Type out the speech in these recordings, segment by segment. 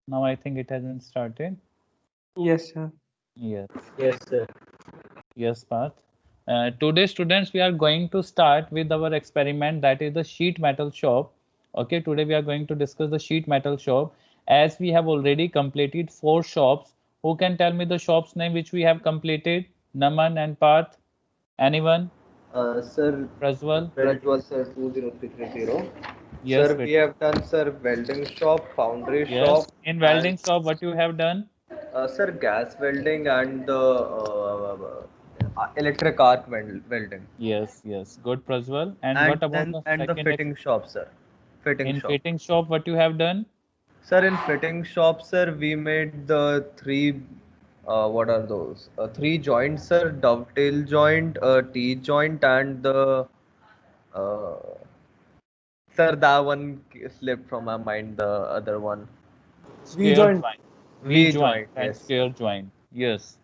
Now I think it hasn't started. Yes, sir. Yes. Yes, sir. Yes, Parth. Today, students, we are going to start with our experiment, that is the sheet metal shop. Okay, today we are going to discuss the sheet metal shop. As we have already completed 4 shops, who can tell me the shop's name which we have completed? Naman and Parth? Anyone? Sir, Prajwal? Prajwal sir 20330. Yes, Sir, we beta. have done sir welding shop, foundry shop, Yes. In and welding shop, what you have done? sir gas welding and the electric arc welding. Yes, yes. Good, Prajwal. And what about the And the second fitting shop, sir. Fitting in shop. fitting shop, what you have done? Sir, in fitting shop, sir, we made the three. What are those? Three joints, sir. Dovetail joint, T joint, and the. Uh, sir, that one slipped from my mind. The other one, We Square joined. joint. V V joint joint. and Yes. square joint. Yes.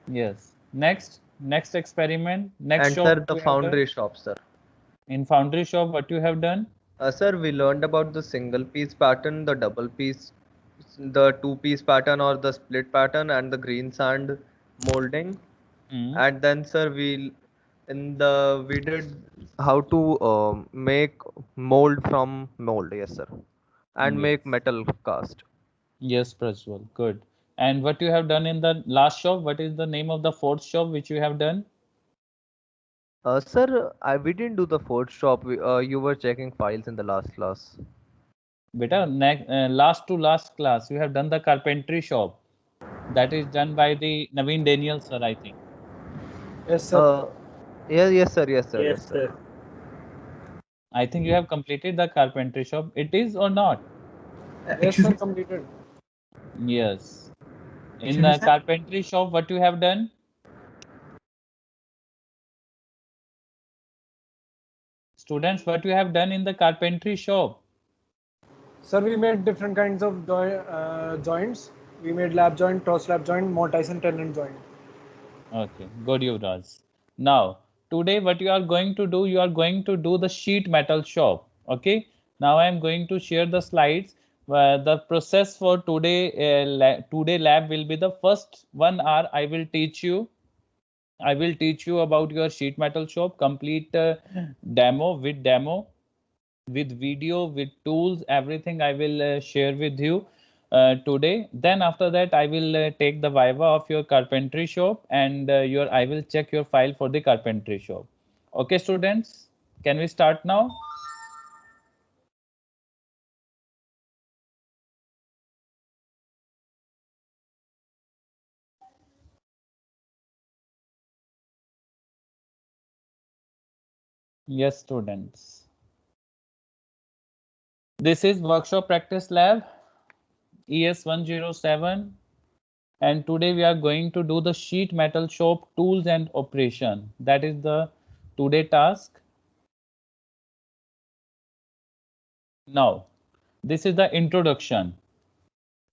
Yes. Next experiment. Next And shop sir, what the you have done? foundry shop, sir. In foundry shop, what you have done? Sir, we learned about the single piece pattern, the double piece, the two-piece pattern or the split pattern, and the green sand molding. Hmm. And then, sir, we did how to make mold from mold. Yes, sir, and make Yes. metal cast. Yes, Prajwal. Good. And what you have done in the last shop? What is the name of the fourth shop which you have done? Sir, we didn't do the fourth shop. You were checking files in the last class. Beta, last to last class, you have done the carpentry shop. That is done by the Naveen Daniel sir, I think. Yes, sir. Uh, yeah, yes, sir, yes, sir, Yes, yes, sir. sir. I think you have completed the carpentry shop. It is or not? Yes, Excuse sir. me. Completed. Yes. In Excuse me, the sir. carpentry shop, what you have done? Students, what you have done in the carpentry shop? Sir, we made different kinds of joints. We made lap joint, toe slap joint, mortise and tenon joint. Okay, good, Yuvraj. Now, today what you are going to do, you are going to do the sheet metal shop. Okay. Now I am going to share the slides. The process for today lab will be the first 1 hour. I will teach you about your sheet metal shop. Complete demo with video, with tools, everything I will share with you today. Then after that, I will take the viva of your carpentry shop, and your I will check your file for the carpentry shop. Okay, students, can we start now? Yes, students. This is workshop practice lab ES 107, and today we are going to do the sheet metal shop tools and operation. That is the today task. Now, this is the introduction.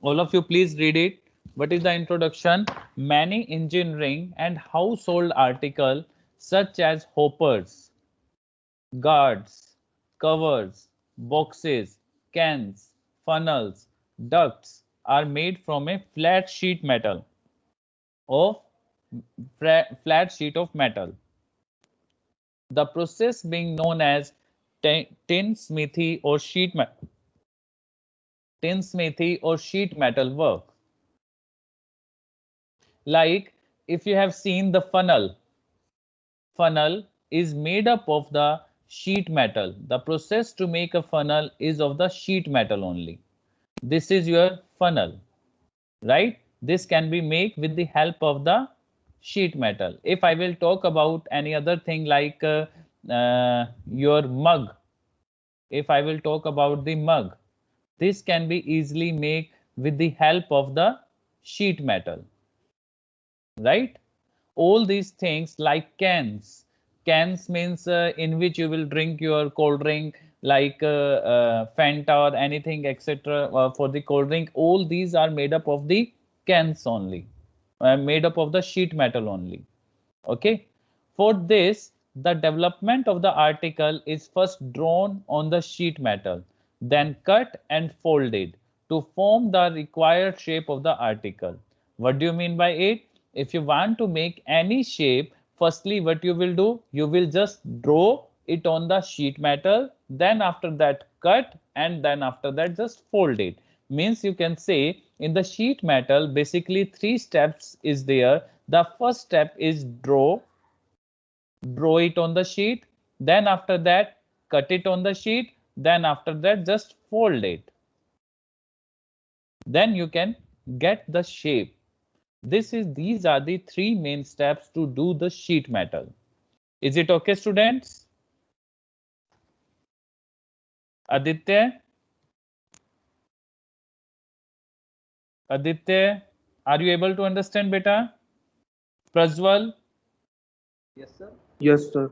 All of you, please read it. What is the introduction? Many engineering and household articles such as hoppers, guards, covers, boxes, cans, funnels, ducts are made from a flat sheet metal of flat sheet of metal. The process being known as tinsmithy or sheet metal work. Like if you have seen the funnel is made up of the sheet metal. The process to make a funnel is of the sheet metal only. This is your funnel, right? This can be made with the help of the sheet metal. If I will talk about any other thing like your mug, if I will talk about the mug, this can be easily made with the help of the sheet metal, right? All these things like cans means in which you will drink your cold drink like Fanta or anything etc. For the cold drink, all these are made up of the cans only, made up of the sheet metal only. Okay, for this the development of the article is first drawn on the sheet metal, then cut and folded. to form the required shape of the article. What do you mean by it? If you want to make any shape, firstly what you will do, you will just draw it on the sheet metal, then after that cut, and then after that just fold it. Means you can say in the sheet metal basically 3 steps is there. The first step is draw it on the sheet, then after that cut it on the sheet, then after that just fold it. Then you can get the shape. These are the 3 main steps to do the sheet metal. Is it okay, students? Aditya? Aditya, are you able to understand, beta? Prajwal? Yes, sir. Yes, sir.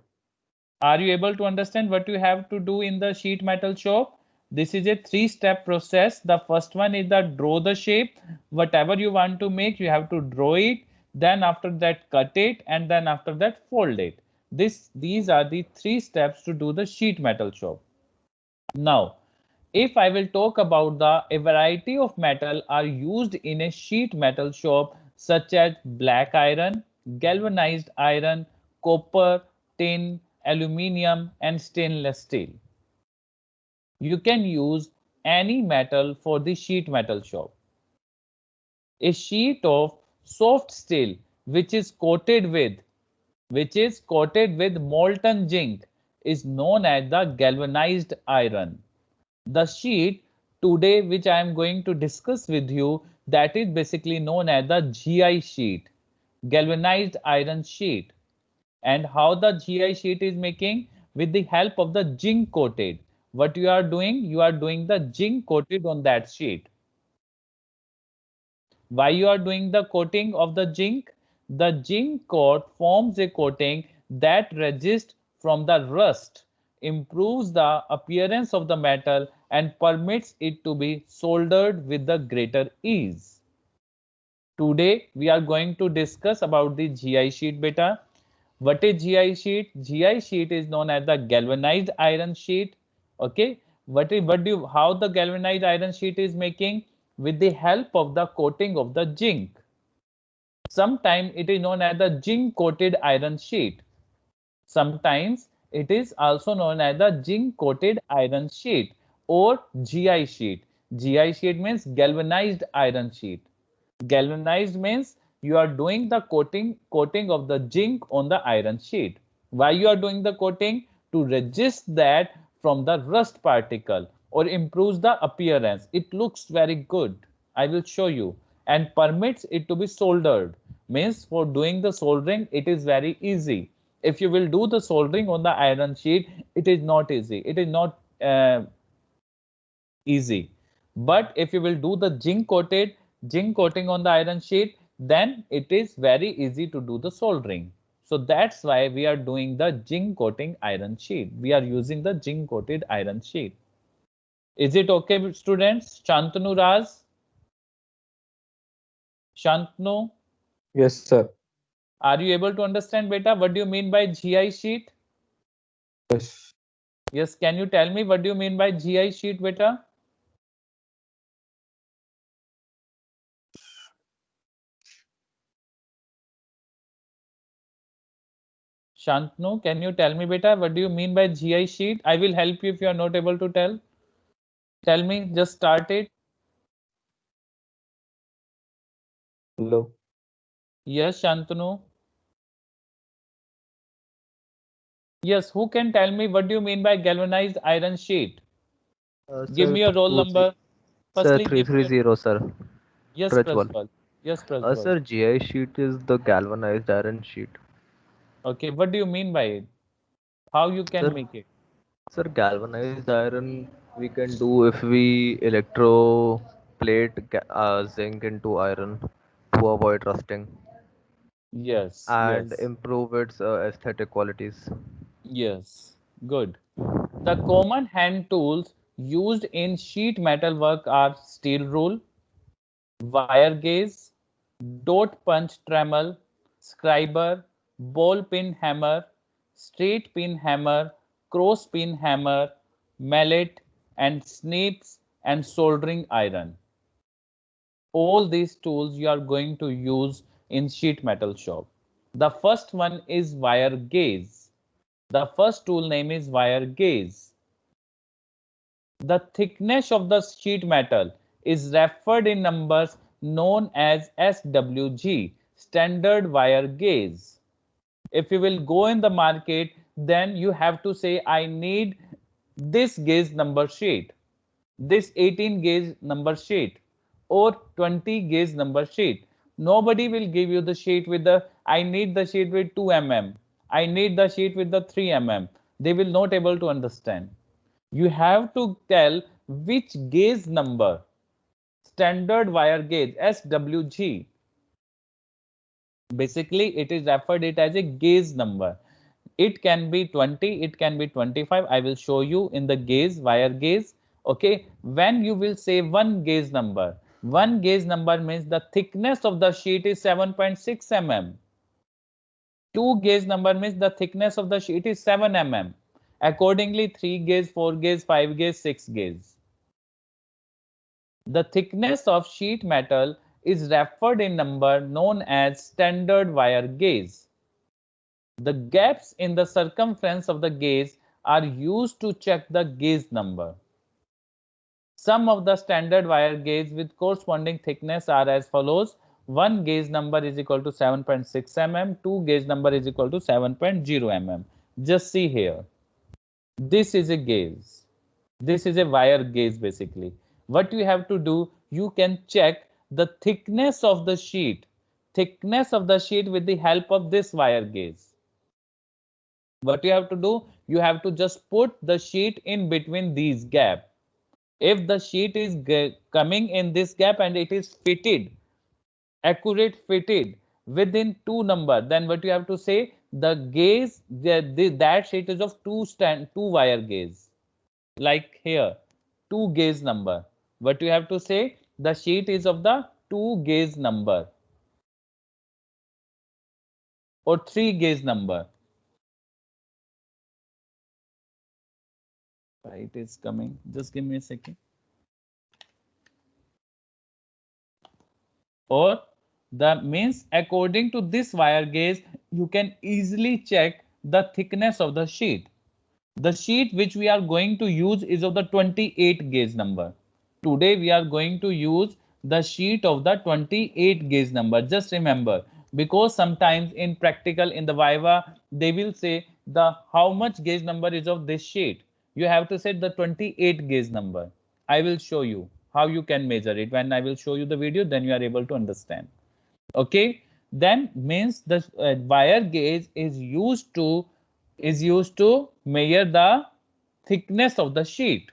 Are you able to understand what you have to do in the sheet metal shop? This is a 3-step process. The first one is that draw the shape. Whatever you want to make, you have to draw it. Then after that, cut it. And then after that, fold it. These are the 3 steps to do the sheet metal shop. Now, if I will talk about a variety of metal are used in a sheet metal shop, such as black iron, galvanized iron, copper, tin, aluminium, and stainless steel. You can use any metal for the sheet metal shop. A sheet of soft steel which is coated with molten zinc is known as the galvanized iron. The sheet today which I am going to discuss with you, that is basically known as the GI sheet, galvanized iron sheet. And how the GI sheet is making? With the help of the zinc coated. What you are doing? You are doing the zinc coated on that sheet. Why you are doing the coating of the zinc? The zinc coat forms a coating that resists from the rust, improves the appearance of the metal, and permits it to be soldered with the greater ease. Today we are going to discuss about the GI sheet, beta. What is GI sheet? GI sheet is known as the galvanized iron sheet. Okay, how the galvanized iron sheet is making? With the help of the coating of the zinc. Sometimes it is known as the zinc coated iron sheet. Sometimes it is also known as the zinc coated iron sheet or GI sheet. GI sheet means galvanized iron sheet. Galvanized means you are doing the coating of the zinc on the iron sheet. Why you are doing the coating? To resist that from the rust particle or improves the appearance. It looks very good. I will show you. And permits it to be soldered. Means for doing the soldering, it is very easy. If you will do the soldering on the iron sheet, it is not easy. It is not easy. But if you will do the zinc coating on the iron sheet, then it is very easy to do the soldering. So that's why we are doing the zinc coating iron sheet. We are using the zinc coated iron sheet. Is it okay, students? Shantanu Raz? Shantanu? Yes, sir. Are you able to understand, beta? What do you mean by GI sheet? Yes. Yes, can you tell me what do you mean by GI sheet, beta? Shantanu, can you tell me, beta, what do you mean by GI sheet? I will help you if you are not able to tell. Tell me, just start it. Hello. Yes, Shantanu. Yes, who can tell me what do you mean by galvanized iron sheet? Give Sir, me your roll number. Sir, Firstly, give me your... 330, sir. Yes, Prajwal. Prajwal. Yes, Prajwal. Sir, GI sheet is the galvanized iron sheet. Okay, what do you mean by it? How you can Sir, make it? sir, galvanized iron we can do if we electroplate zinc into iron to avoid rusting Yes, and yes, improve its aesthetic qualities. yes. Good. The common hand tools used in sheet metal work are steel rule, wire gauge, dot punch Dremel, scriber, ball pin hammer, straight pin hammer, cross pin hammer, mallet, and snips and soldering iron. all these tools you are going to use in sheet metal shop. The first one is wire gauge. The first tool name is wire gauge. The thickness of the sheet metal is referred in numbers known as SWG, standard wire gauge. If you will go in the market, then you have to say, I need this gauge number sheet, this 18 gauge number sheet, or 20 gauge number sheet. Nobody will give you the sheet with the, I need the sheet with 2 mm, I need the sheet with the 3 mm. They will not able to understand. You have to tell which gauge number, standard wire gauge, SWG. Basically, it is referred it as a gauge number. It can be 20, it can be 25. I will show you in the gauge, wire gauge. Okay, when you will say one gauge number means the thickness of the sheet is 7.6 mm. Two gauge number means the thickness of the sheet is 7 mm. Accordingly, 3 gauge, 4 gauge, 5 gauge, 6 gauge. The thickness of sheet metal is referred in number known as standard wire gauge. The gaps in the circumference of the gauge are used to check the gauge number. Some of the standard wire gauge with corresponding thickness are as follows. One gauge number is equal to 7.6 mm, two gauge number is equal to 7.0 mm. Just see here. This is a gauge. This is a wire gauge basically. What you have to do, you can check the thickness of the sheet with the help of this wire gauge. What you have to do, you have to just put the sheet in between these gaps. If the sheet is coming in this gap and it is fitted, accurate fitted within 2 number, then what you have to say, the gauge, that sheet is of two wire gauge. Like here, 2 gauge number. What you have to say, the sheet is of the 2 gauge number or 3 gauge number. It is coming. Just give me a second. Or the means according to this wire gauge, you can easily check the thickness of the sheet. The sheet which we are going to use is of the 28 gauge number. Today we are going to use the sheet of the 28 gauge number. Just remember, because sometimes in practical, in the Viva, they will say the how much gauge number is of this sheet. You have to set the 28 gauge number. I will show you how you can measure it. When I will show you the video, then you are able to understand. Okay, then means the wire gauge is used to measure the thickness of the sheet.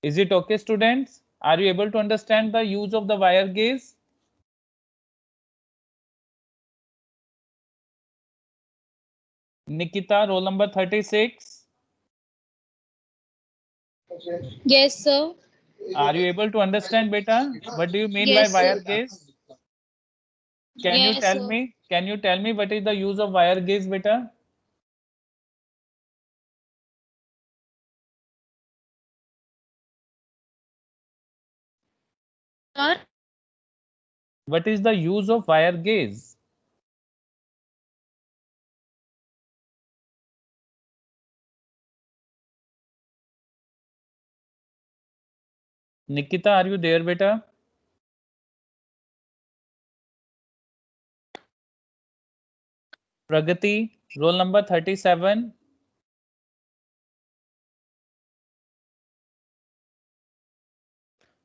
Is it okay, students? Are you able to understand the use of the wire gauge? Nikita, roll number 36. Yes, sir. Are you able to understand, beta? What do you mean Yes, by wire sir. gauge? Can you Yes, tell sir. me? Can you tell me what is the use of wire gauge, beta? Sir, What is the use of wire gauge? Nikita, are you there, beta? Pragati, roll number 37.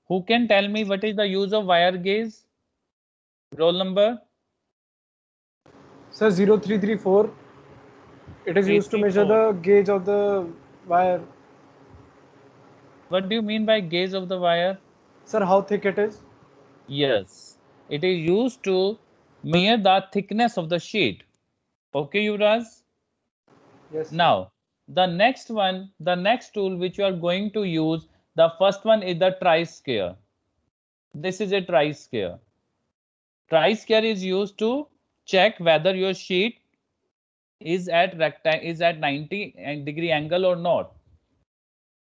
Who can tell me what is the use of wire gauge? Roll number? Sir, 0334. It is used to measure 334. the gauge of the wire. What do you mean by gauge of the wire? Sir, how thick it is? Yes, it is used to measure the thickness of the sheet. Okay, Yuvraj? Yes. Sir. Now, the next tool which you are going to use, the first one is the tri-scale. This is a tri-scale. Tri-scale is used to check whether your sheet is at 90-degree angle or not.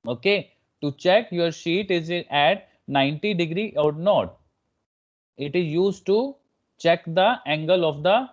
Okay, to check your sheet is it at 90 degree or not. It is used to check the angle of the,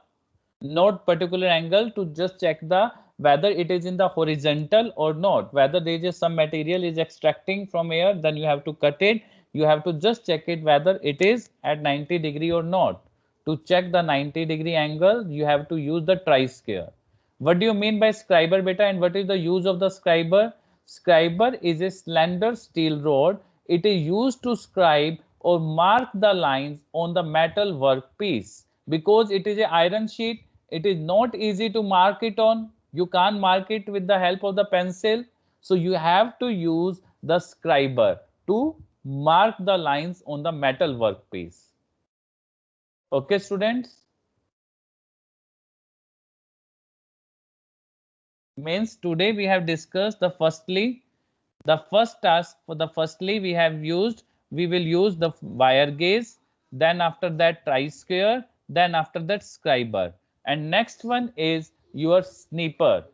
not particular angle, to just check the whether it is in the horizontal or not, whether there is some material is extracting from here, then you have to cut it. You have to just check it whether it is at 90 degree or not. To check the 90-degree angle, you have to use the tri-square. What do you mean by scriber, beta, and what is the use of the scriber? Scriber is a slender steel rod. It is used to scribe or mark the lines on the metal workpiece. Because it is an iron sheet, it is not easy to mark it on. You can't mark it with the help of the pencil. So you have to use the scriber to mark the lines on the metal workpiece. Okay, students? Means today we have discussed the first task for the firstly we will use the wire gauge, then after that tri-square, then after that scriber, and next one is your sniper.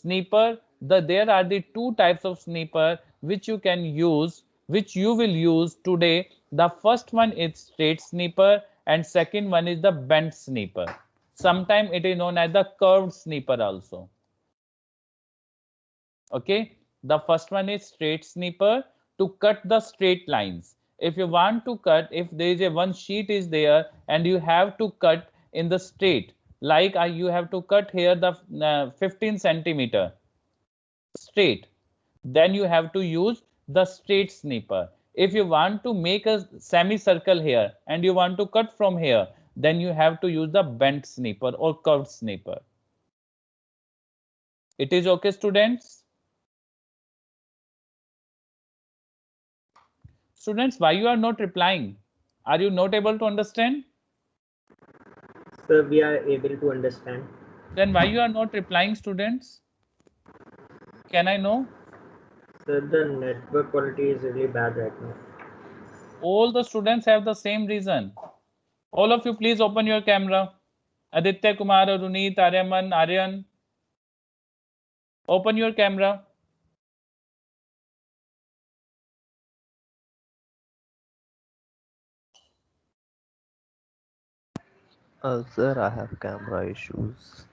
There are the two types of sniper which you will use today. The first one is straight sniper and second one is the bent sniper. Sometimes it is known as the curved sniper also. Okay, the first one is straight sniper, to cut the straight lines. If you want to cut, if there is a one sheet is there and you have to cut in the straight, like you have to cut here the 15 centimeter straight, then you have to use the straight sniper. If you want to make a semicircle here and you want to cut from here, then you have to use the bent sniper or curved sniper. It is okay, students? Students, why you are not replying? Are you not able to understand? Sir, we are able to understand. Then why you are not replying, students? Can I know? Sir, the network quality is really bad right now. All the students have the same reason. All of you, please open your camera. Aditya Kumar, Runit, Aryaman, Aryan. Open your camera. Sir, I have camera issues.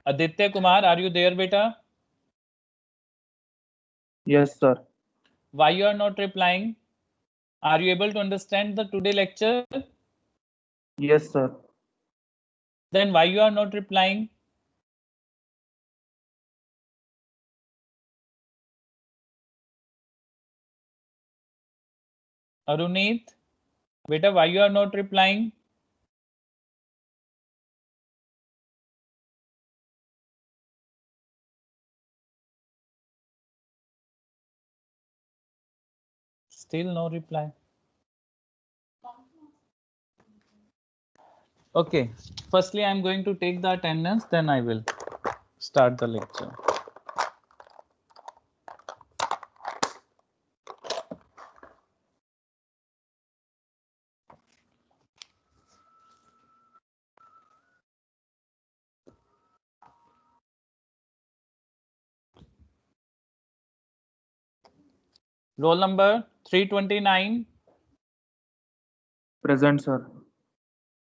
Aditya Kumar, are you there, beta? Yes, sir. Why you are not replying? Are you able to understand the today lecture? Yes, sir. Then why you are not replying? Arunit, beta, why you are not replying? Still no reply. Okay, firstly I am going to take the attendance, then I will start the lecture. Roll number 329. Present, sir.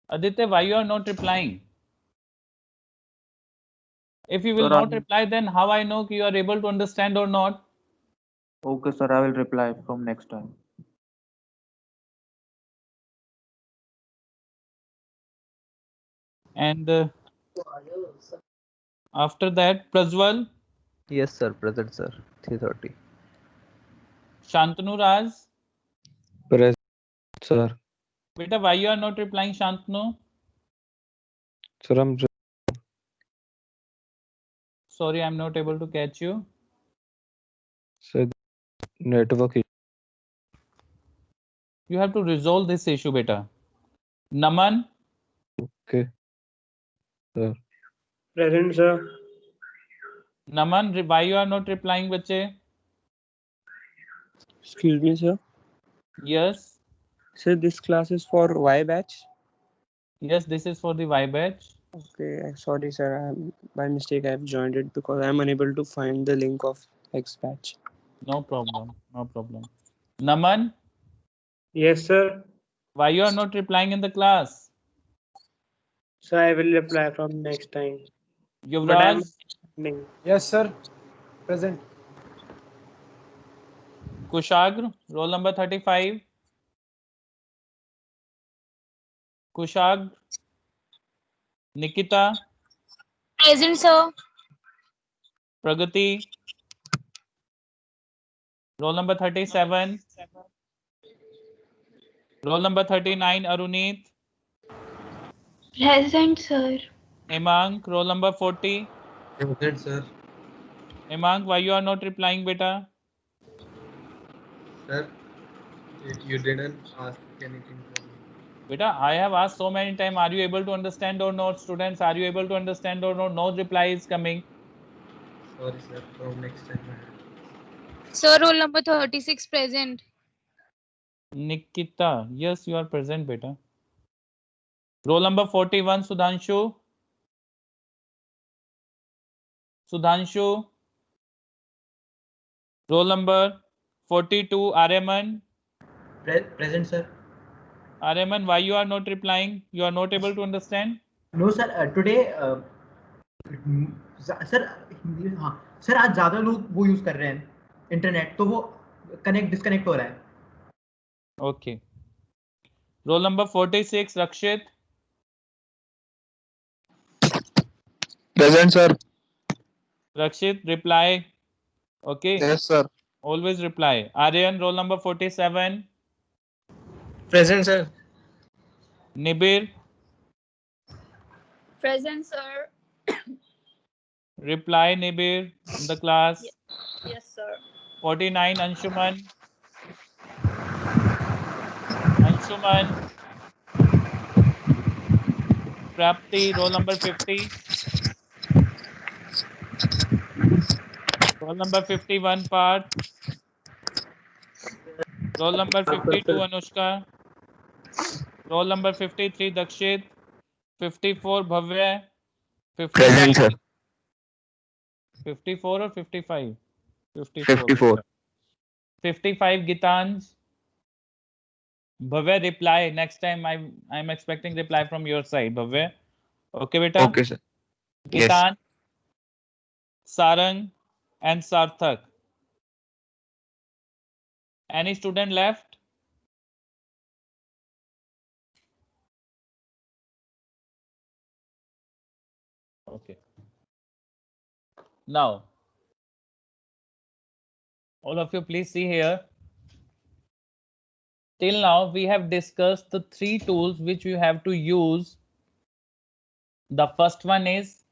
Aditya, why you are not replying? If you will Sir, not reply, then how I know you are able to understand or not? Okay, sir. I will reply from next time. And after that, Prajwal, Yes, sir. Present, sir. 3:30. Shantanu Raj. Present, sir. Beta, why you are not replying, Shantanu? Sir, I'm Sorry, I'm not able to catch you. sir, network. You have to resolve this issue, beta. Naman, Okay, sir. Present, sir. Naman, why you are not replying, bache? Excuse me, sir. Yes. Sir, this class is for Y batch. Yes, this is for the Y batch. Okay, sorry, sir. By mistake, I have joined it because I am unable to find the link of X batch. No problem. No problem. Naman, Yes, sir. Why you are not replying in the class? So I will reply from next time. But I am Yuvraj, listening. Yes, sir. Present. Kushagr, roll number 35. Kushagr, Nikita, Present, sir. Pragati, roll number 37. Roll number 39, Arunit. Present, sir. Hemang, roll number 40. Present, sir. Hemang, why you are not replying, beta? Sir, you didn't ask anything from me. Beta, I have asked so many times, are you able to understand or not? Students, are you able to understand or not? No reply is coming. Sorry, sir. From next time. Sir, roll number 36 present. Nikita, yes, you are present, beta. Roll number 41, Sudhanshu. Sudhanshu. Roll number 42, Aryaman. Present, sir. Aryaman, why you are not replying? You are not able to understand? No, sir. Today, sir Hindi में हाँ sir आज ज्यादा लोग वो use कर रहे हैं internet तो वो डिस्कनेक्ट हो रहा है. Okay. Roll number 46, Rakshit. Present, sir. Rakshit, reply. Okay. Yes, sir. Always reply. Aryan, roll number 47. Present, sir. Nibir, Present, sir. reply Nibir in the class. Yes, sir. 49, Anshuman. Anshuman. Prapti, roll number 50. Roll number 51, Parth. Roll number 52, Anushka. Roll number 53, Dakshit. 54, Bhavya. 55, sir. 54 or 55? 54. 55, Gitanj. Bhavya, reply. Next time I'm expecting reply from your side, Bhavya. Okay, beta? Okay, sir. Yes. Gitanj, Sarang, and Sarthak. Any student left? Okay. Now, all of you please see here. Till now, we have discussed the three tools which you have to use. The first one is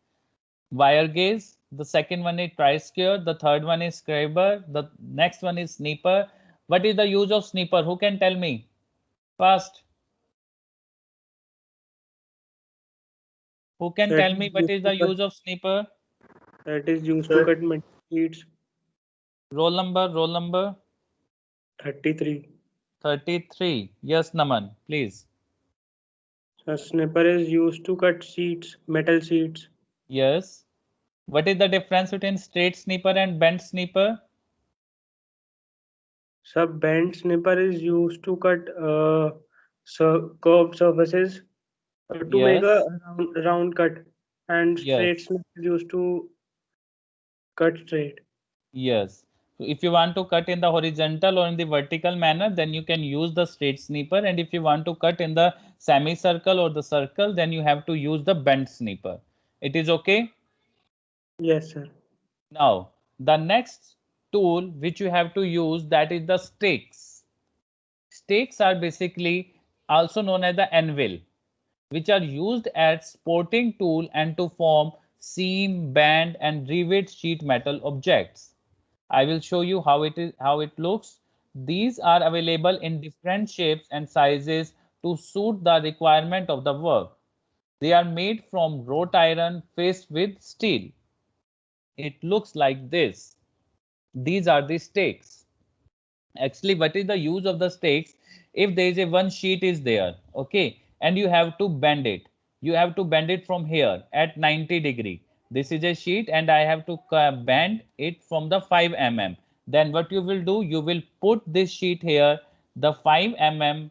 wire gauge. The second one is tri-square. The third one is scriber. The next one is sniper. What is the use of sniper? Who can tell me? First. Who can tell me what is the use of sniper? That is used to cut metal sheets. Roll number 33. 33. Yes, Naman, please. A snipper is used to cut sheets, metal sheets. Yes. What is the difference between straight sniper and bent sniper? So bent snipper is used to cut curved surfaces to make a round cut, and straight Yes. snipper is used to cut straight. Yes. So if you want to cut in the horizontal or in the vertical manner, then you can use the straight sniper. And if you want to cut in the semicircle or the circle, then you have to use the bent sniper. It is okay? Yes, sir. Now, the next tool which you have to use, that is the stakes. Stakes are basically also known as the anvil, which are used as supporting tool and to form seam, band, and rivet sheet metal objects. I will show you how it looks. These are available in different shapes and sizes to suit the requirement of the work. They are made from wrought iron faced with steel. It looks like this. These are the stakes. Actually, what is the use of the stakes? If there is a one sheet is there, okay, and you have to bend it. You have to bend it from here at 90 degree. This is a sheet and I have to bend it from the 5 mm. Then what you will do? You will put this sheet here. the 5 mm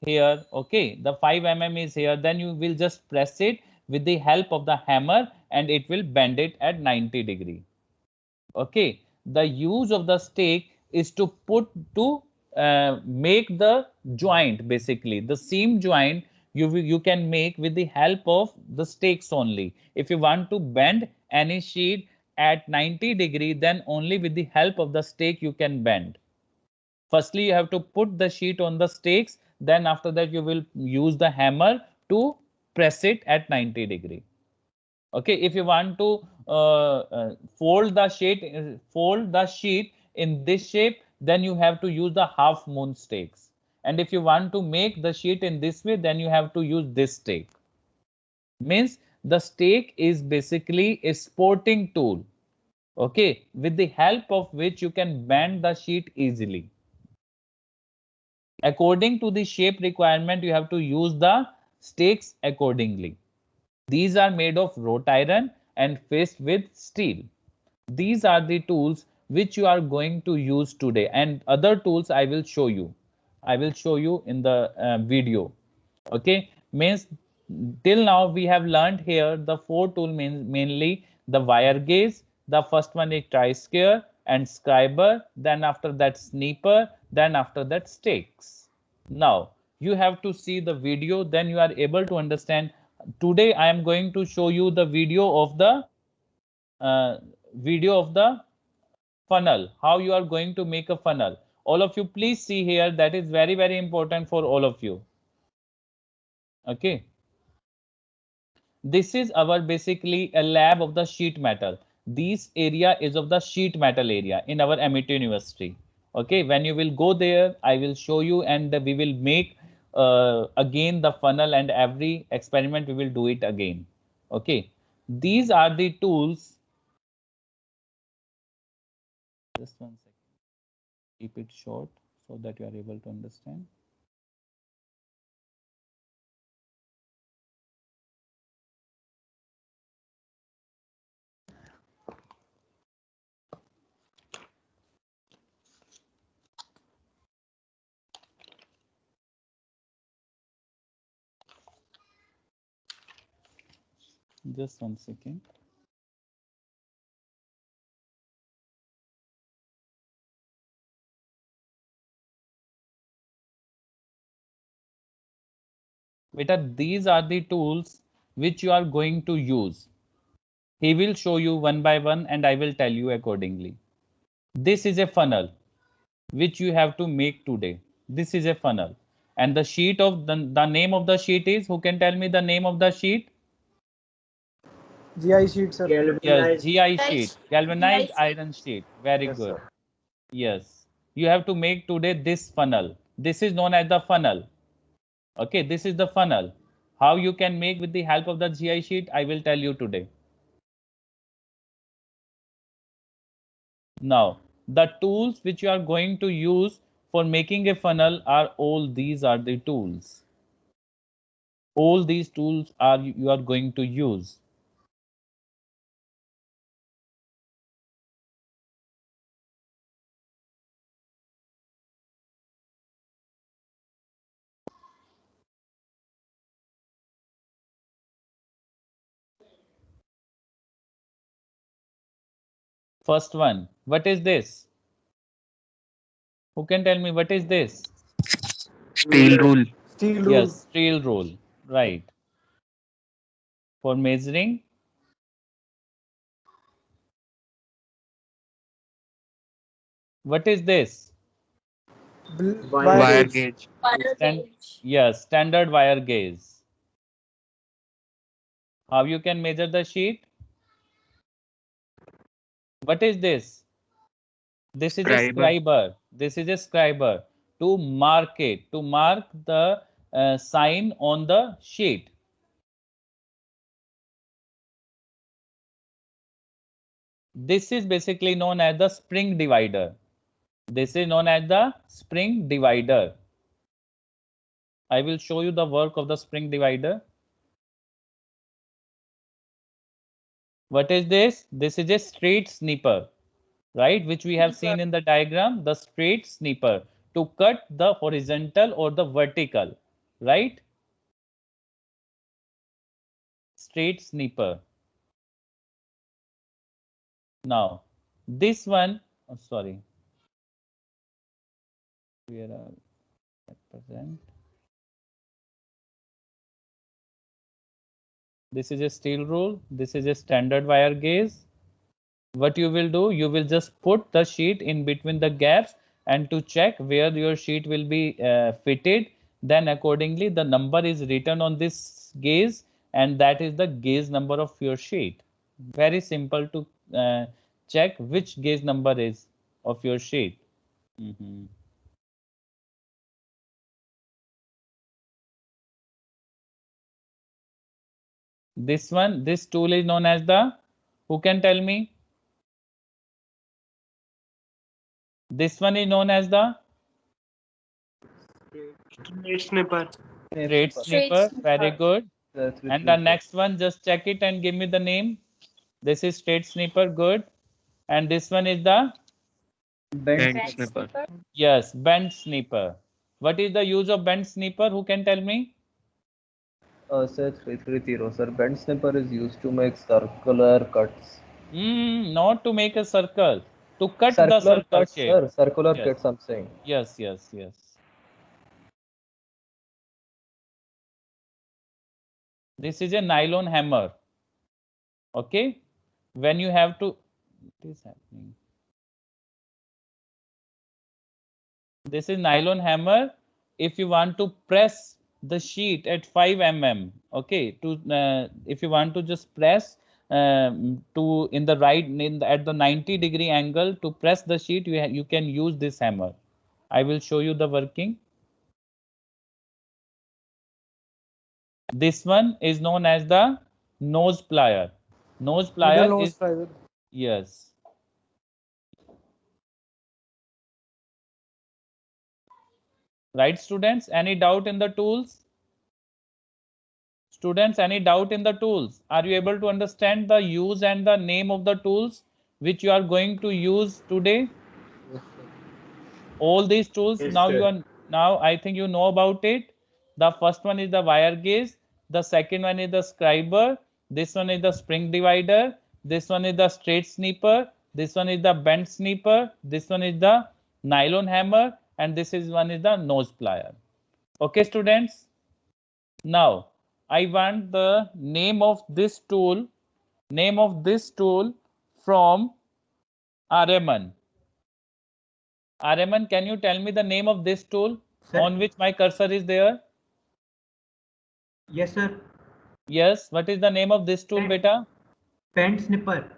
here, okay, the 5 mm is here, then you will just press it with the help of the hammer and it will bend it at 90 degree. Okay, the use of the stake is to make the joint, basically the seam joint you can make with the help of the stakes only. If you want to bend any sheet at 90 degree, then only with the help of the stake you can bend. Firstly, you have to put the sheet on the stakes, then after that you will use the hammer to press it at 90 degree. Okay, if you want to fold the sheet in this shape, then you have to use the half moon stakes. And if you want to make the sheet in this way, then you have to use this stake. Means the stake is basically a sporting tool, okay, with the help of which you can bend the sheet easily. According to the shape requirement, you have to use the stakes accordingly. These are made of wrought iron and faced with steel. These are the tools which you are going to use today, and other tools I will show you. I will show you in the video. Okay, means till now we have learned here the 4 tools, mainly the wire gauge. The first one is tri-square and scriber, then after that sniper, then after that stakes. Now you have to see the video, then you are able to understand. Today I am going to show you the video of the funnel, how you are going to make a funnel. All of you please see here, that is very, very important for all of you. Okay, this is our basically a lab of the sheet metal. This area is of the sheet metal area in our MIT University. Okay, when you will go there, I will show you, and we will make again the funnel, and every experiment we will do it again. Okay, these are the tools. Just 1 second. Keep it short so that you are able to understand. Just 1 second. Beta, these are the tools which you are going to use. He will show you one by one and I will tell you accordingly. This is a funnel which you have to make today. This is a funnel. And the sheet of the name of the sheet is, who can tell me the name of the sheet? GI sheet, sir. Yes, GI sheet, galvanized iron sheet. Very Yes, good. sir. Yes, you have to make today this funnel. This is known as the funnel. Okay, this is the funnel. How you can make with the help of the GI sheet, I will tell you today. Now, the tools which you are going to use for making a funnel are all these are the tools. All these tools are you are going to use. First one, what is this? Who can tell me what is this? Steel rule. Steel rule. Yes, steel rule, right. For measuring. What is this? Wire gauge. Yes, standard wire gauge. How you can measure the sheet? What is this? This is a scriber. This is a scriber to mark it, to mark the sign on the sheet. This is basically known as the spring divider. This is known as the spring divider. I will show you the work of the spring divider. What is this? This is a straight sniper, right? Which we have seen in the diagram, the straight sniper. to cut the horizontal or the vertical, right? Straight snipper. Now, this one, oh, sorry, where are at present? This is a steel rule. This is a standard wire gauge. What you will do, you will just put the sheet in between the gaps and to check where your sheet will be fitted. Then accordingly, the number is written on this gauge, and that is the gauge number of your sheet. Very simple to check which gauge number is of your sheet. This one, this tool is known as the, who can tell me? This one is known as the Straight snipper. straight Straight snipper. Very good. That's which And we the said. next one, just check it and give me the name. This is straight snipper. Good. And this one is the, Bent Bent snipper. yes, bent snipper. What is the use of bent snipper? Who can tell me? Sir 330. Sir, bent snipper is used to make circular cuts. Not to make a circle, to cut the Circular circle cuts, shape. sir. Circular Yes. cuts, I'm saying. Yes, yes, yes. This is a nylon hammer. Okay. When you have to, what is happening? This is nylon hammer. If you want to press the sheet at 5 mm, okay, to if you want to just press to in the right at the 90-degree angle to press the sheet, you can use this hammer. I will show you the working. This one is known as the nose plier. Nose plier Middle nose is, plier. yes. Right, students? Any doubt in the tools? Students, any doubt in the tools? Are you able to understand the use and the name of the tools which you are going to use today? All these tools, Yes, now sir. you are, now I think you know about it. The first one is the wire gauge. The second one is the scriber. This one is the spring divider. This one is the straight snipper. This one is the bent snipper. This one is the nylon hammer. And this is one is the nose plier. Okay, students? Now, I want the name of this tool from Araman. Araman, can you tell me the name of this tool Sir. on which my cursor is there? Yes, sir. Yes, what is the name of this tool, beta? Bent snipper.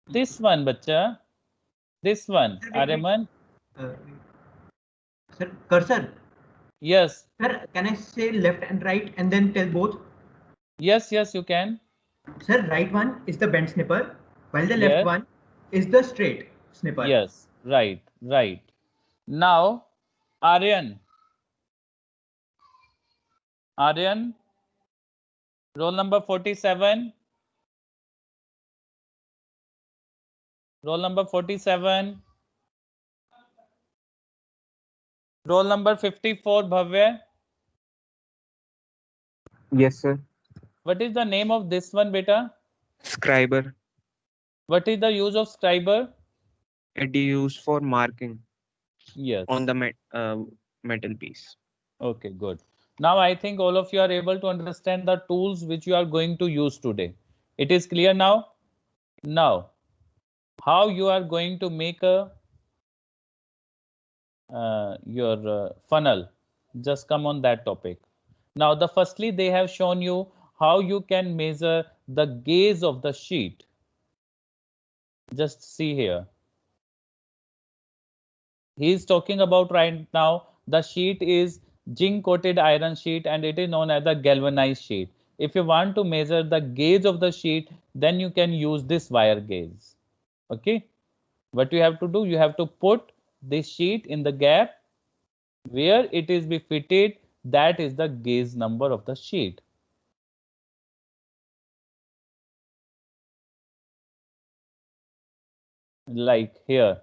This one, bacha. This one, Sir, wait, wait. Araman. Sir, cursor. Yes. Sir, can I say left and right and then tell both? Yes, yes, you can. Sir, right one is the bent snipper, while the Yes. left one is the straight snipper. Yes, right, right. Now, Aryan, roll number 47. Roll number 47. Roll number 54, Bhavya. Yes, sir. What is the name of this one, beta? Scriber. What is the use of scriber? It is used for marking Yes. on the metal piece. Okay, good. Now I think all of you are able to understand the tools which you are going to use today. It is clear now? Now, how you are going to make a your funnel? Just come on that topic. Now, firstly, they have shown you how you can measure the gauge of the sheet. Just see here. He is talking about right now the sheet is zinc coated iron sheet and it is known as the galvanized sheet. If you want to measure the gauge of the sheet, then you can use this wire gauge. Okay. What you have to do, you have to put this sheet in the gap where it is be fitted. That is the gauge number of the sheet. Like here,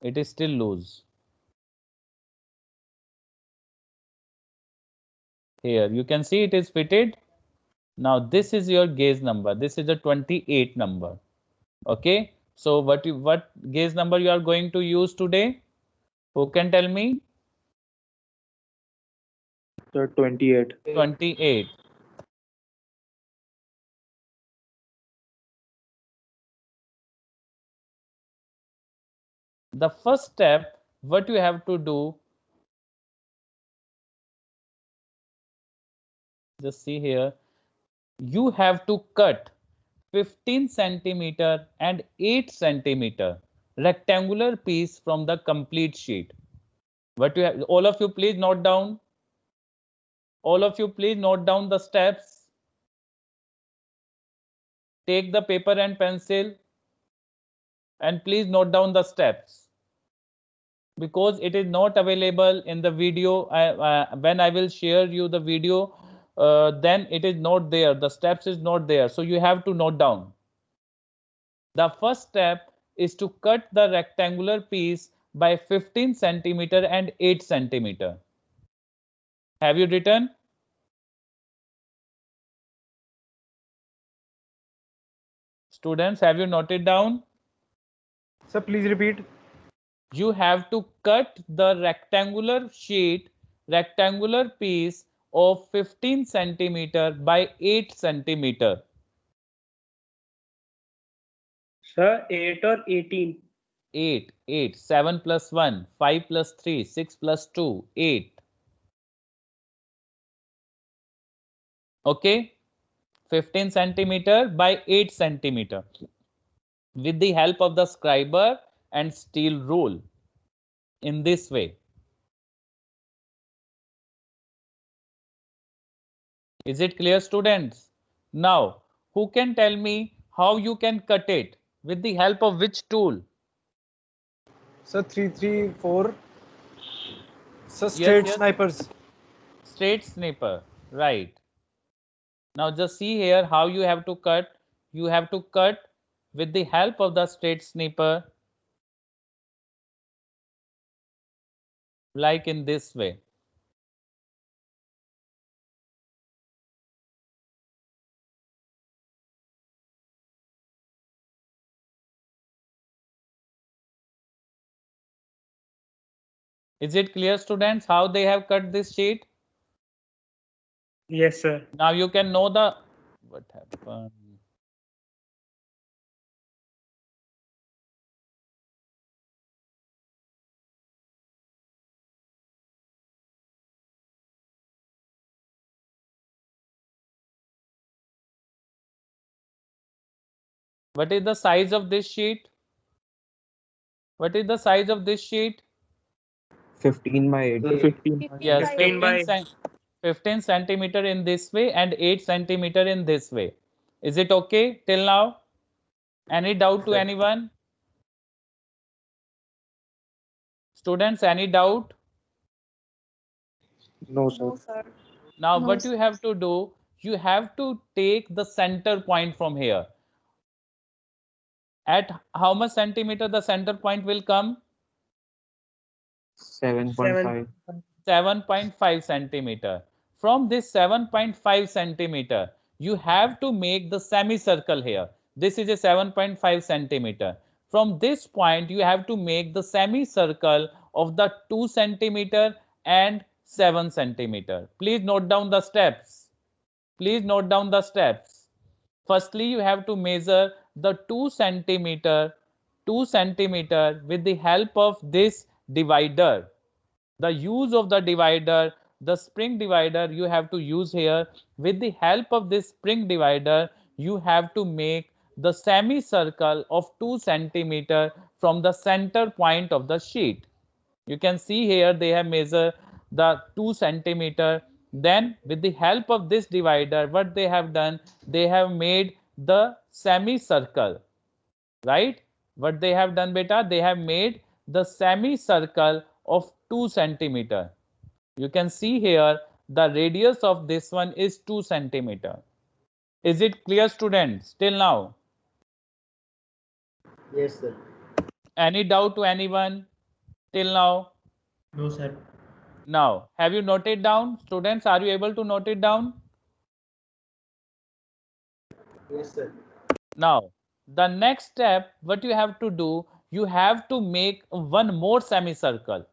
it is still loose. Here you can see it is fitted. Now this is your gauge number. This is the 28 number. Okay. So what gauge number you are going to use today? Who can tell me? Sir, 28. 28. The first step, what you have to do, just see here, you have to cut 15 centimeter and 8 centimeter rectangular piece from the complete sheet. What you have, all of you please note down. All of you please note down the steps. Take the paper and pencil and please note down the steps, because it is not available in the video. When I will share you the video, then it is not there. The steps is not there. So you have to note down. The first step is to cut the rectangular piece by 15 centimeter and 8 centimeter. Have you written? Students, have you noted down? Sir, please repeat. You have to cut the rectangular piece of 15 centimeter by 8 centimeter. Sir, 8 or 18? 8, 7 plus 1, 5 plus 3, 6 plus 2, 8. Okay, 15 centimeter by 8 centimeter with the help of the scriber and steel rule in this way. Is it clear, students? Now, who can tell me how you can cut it? With the help of which tool? Sir, 334. Sir, straight yes. snipers. Straight sniper, right. Now just see here how you have to cut. You have to cut with the help of the straight sniper, like in this way. Is it clear, students, how they have cut this sheet? Yes, sir. Now you can know the what happened. What is the size of this sheet? What is the size of this sheet? 15 by 8. 15. Yes, 15 15 centimeter in this way and 8 centimeter in this way. Is it okay till now? Any doubt to anyone? Students, any doubt? No, sir. Now, No, what you have to do, you have to take the center point from here. At how much centimeter the center point will come? 7.5. 7.5 centimeter. From this 7.5 centimeter, you have to make the semicircle here. This is a 7.5 centimeter. From this point, you have to make the semicircle of the 2 centimeter and 7 centimeter. Please note down the steps. Please note down the steps. Firstly, you have to measure the 2 centimeter with the help of this divider. The use of the divider, the spring divider you have to use here. With the help of this spring divider, you have to make the semicircle of 2 centimeter from the center point of the sheet. You can see here they have measured the 2 centimeter. Then with the help of this divider, what they have done, they have made the semicircle, right? What they have done, beta, they have made the semicircle of 2 centimeter. You can see here the radius of this one is 2 centimeter. Is it clear, students, till now? Yes, sir. Any doubt to anyone till now? No, sir. Now, have you noted down? Students, are you able to note it down? Yes, sir. Now, the next step, what you have to do, you have to make one more semicircle.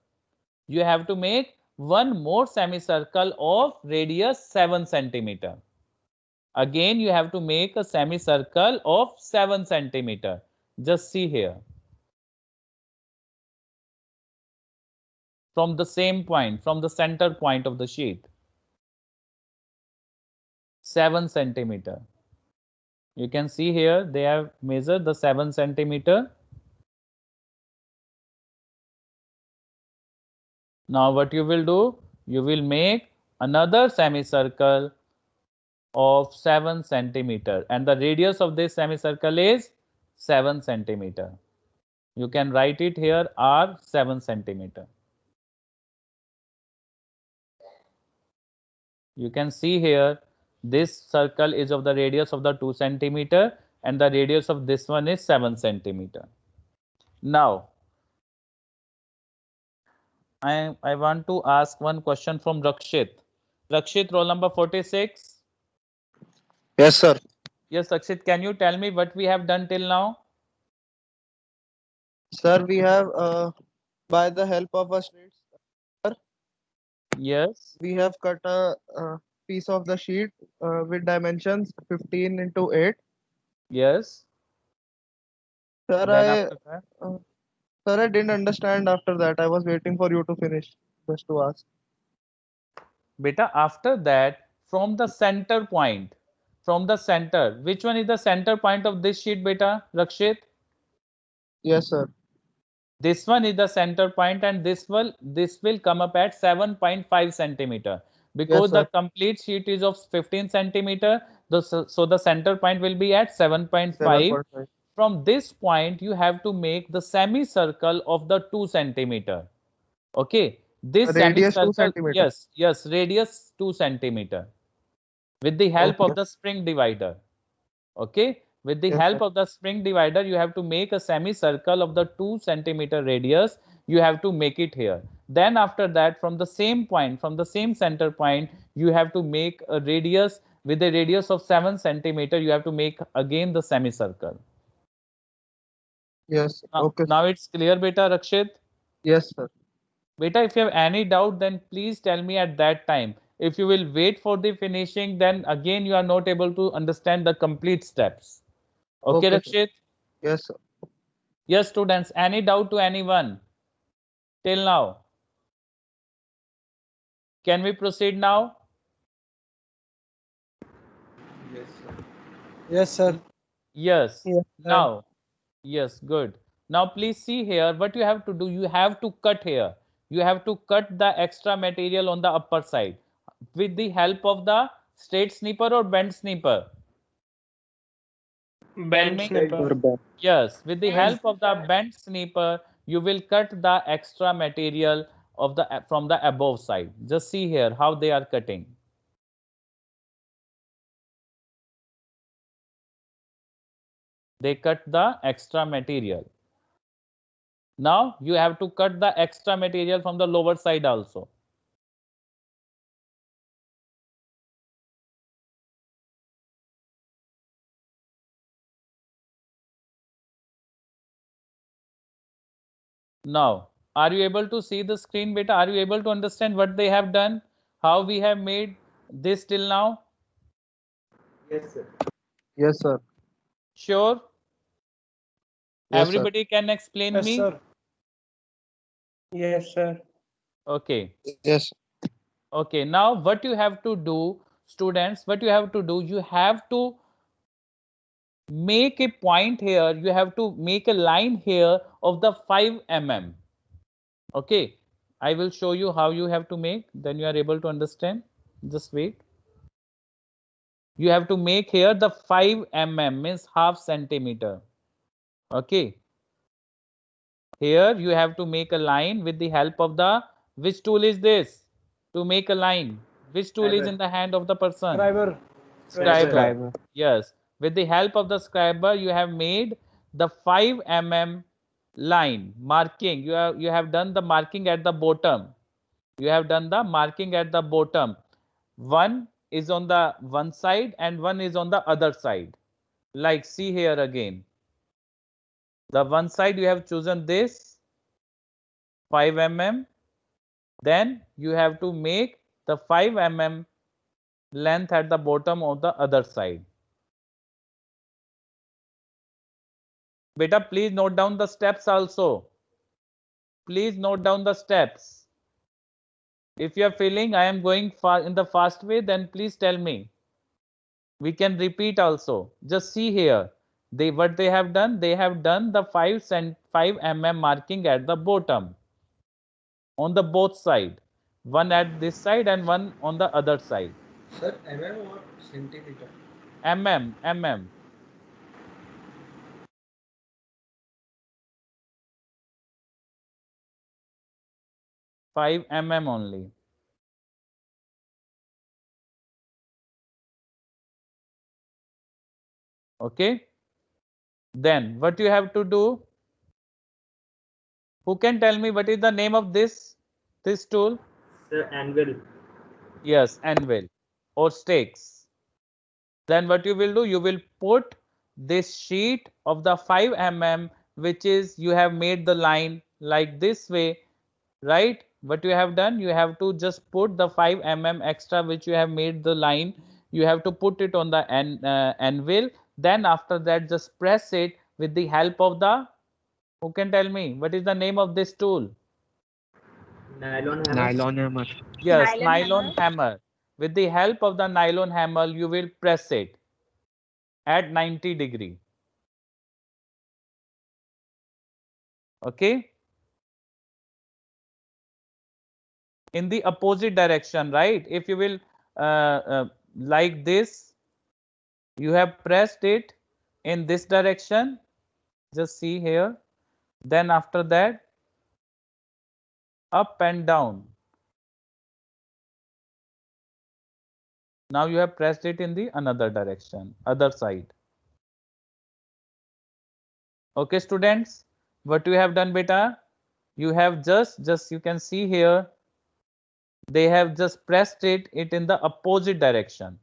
You have to make one more semicircle of radius 7 centimeter. Again, you have to make a semicircle of 7 centimeter. Just see here. From the same point, from the center point of the sheet. 7 centimeter. You can see here, they have measured the 7 centimeter. Now what you will do, you will make another semicircle of 7 centimeter, and the radius of this semicircle is 7 centimeter. You can write it here R 7 centimeter. You can see here, this circle is of the radius of the 2 centimeter and the radius of this one is 7 centimeter. Now, I want to ask one question from Rakshit. Rakshit, roll number 46. Yes, sir. Yes, Rakshit, can you tell me what we have done till now? Sir, we have, by the help of a straight, Yes. we have cut a, piece of the sheet with dimensions 15 into 8. Yes. Sir, Then after that? Sir, I didn't understand after that. I was waiting for you to finish just to ask. Beta, after that, from the center point, from the center, which one is the center point of this sheet, beta, Rakshit? Yes, sir. This one is the center point, and this will come up at 7.5 centimeter, because Yes, the sir. complete sheet is of 15 centimeter. So the center point will be at 7.5. 7.5. From this point, you have to make the semicircle of the 2 centimeter. Okay, this Radius 2 semicircle, centimeter. yes, radius 2 centimeter, with the help Okay. of the spring divider. Okay, with the Yes, help sir. of the spring divider, you have to make a semicircle of the 2 centimeter radius. You have to make it here. Then after that, from the same point, from the same center point, you have to make a radius with a radius of 7 centimeter. You have to make again the semicircle. Yes. Okay. Now it's clear, beta, Rakshit? Yes, sir. Beta, if you have any doubt, then please tell me at that time. If you will wait for the finishing, then again you are not able to understand the complete steps. Okay, Okay, Rakshit? Yes, sir. Yes, students, any doubt to anyone till now? Can we proceed now? Yes, sir. Yes, sir. Yes. Yes, sir. Now, yes, good. Now, please see here what you have to do. You have to cut here. You have to cut the extra material on the upper side with the help of the straight snipper or bent snipper. Bend me. snipper. Yes, with the Bend help of the bent snipper, you will cut the extra material of the from the above side. Just see here how they are cutting. They cut the extra material. Now you have to cut the extra material from the lower side also. Now, are you able to see the screen, beta? Are you able to understand what they have done? How we have made this till now? Yes, sir. Yes, sir. Sure? Yes, sir. Everybody can explain Yes, me? sir. Yes, sir. Okay. Yes. Okay, now what you have to do, students, what you have to do, you have to make a point here. You have to make a line here of the 5 mm. Okay, I will show you how you have to make, then you are able to understand. Just wait. You have to make here the 5 mm, means half centimeter. Okay, here you have to make a line with the help of the, which tool is this to make a line? Which tool is Scriber. in the hand of the person? Scriber. Scriber. Scriber. Yes, with the help of the scriber, you have made the 5 mm line marking. You have done the marking at the bottom. You have done the marking at the bottom. One is on the one side and one is on the other side. Like see here again. The one side you have chosen this 5 mm. Then you have to make the 5 mm length at the bottom of the other side. Beta, please note down the steps also. Please note down the steps. If you are feeling I am going far in the fast way, then please tell me. We can repeat also. Just see here. What they have done the 5 mm marking at the bottom on the both side. One at this side and one on the other side. Sir, mm or centimeter? Mm. 5 mm only. Okay. Then what you have to do? Who can tell me what is the name of this tool? Sir, anvil. Yes, anvil or stakes. Then what you will do? You will put this sheet of the 5 mm, which is you have made the line like this way, right? What you have done? You have to just put the 5 mm extra which you have made the line. You have to put it on the anvil. Then after that, just press it with the help of the. Who can tell me what is the name of this tool? Nylon hammer. Nylon hammer. Yes, nylon hammer. With the help of the nylon hammer, you will press it at 90°. Okay. In the opposite direction, right? If you will like this, you have pressed it in this direction. Just see here. Then after that, up and down. Now you have pressed it in the another direction, other side. Okay, students, what you have done, beta? You have just you can see here, they have just pressed it in the opposite direction.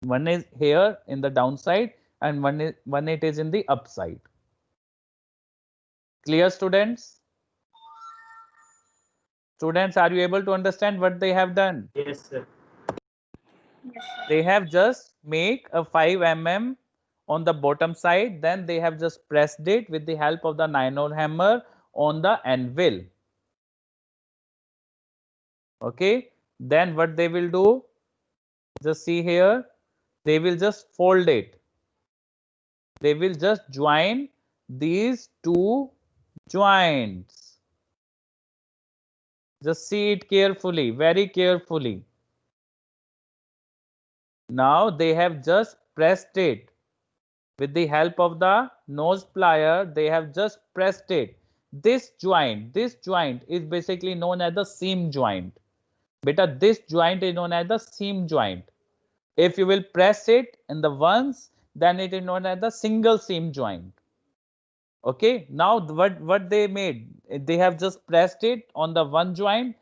One is here in the downside and one it is in the upside. Clear, students? Students, are you able to understand what they have done? Yes, sir. They have just make a 5 mm on the bottom side. Then they have just pressed it with the help of the nylon hammer on the anvil. Okay. Then what they will do? Just see here. They will just fold it. They will just join these two joints. Just see it carefully, very carefully. Now they have just pressed it with the help of the nose plier. They have just pressed it. This joint is basically known as the seam joint. Beta, this joint is known as the seam joint. If you will press it in the once, then it is known as the single seam joint. Okay, now what they made, they have just pressed it on the one joint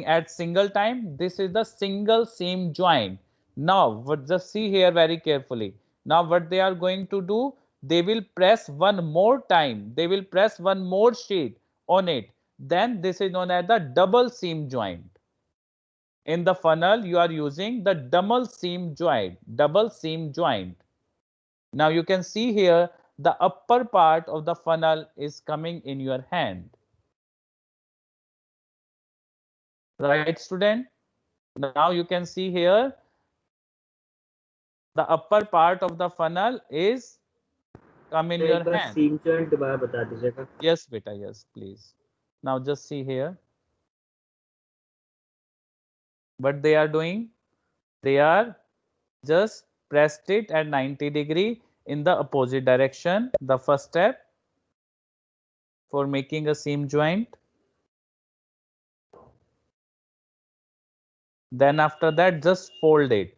at single time. This is the single seam joint. Now just see here very carefully. Now what they are going to do, they will press one more time, they will press one more sheet on it. Then this is known as the double seam joint. In the funnel you are using the double seam joint. Now you can see here the upper part of the funnel is coming in your hand. Right, student? Now you can see here the upper part of the funnel is come in your hand. seam joint दोबारा बता दीजिएगा. Yes, beta, yes, please. Now just see here. What they are doing? They are just pressed it at 90° in the opposite direction. The first step for making a seam joint. Then after that, just fold it.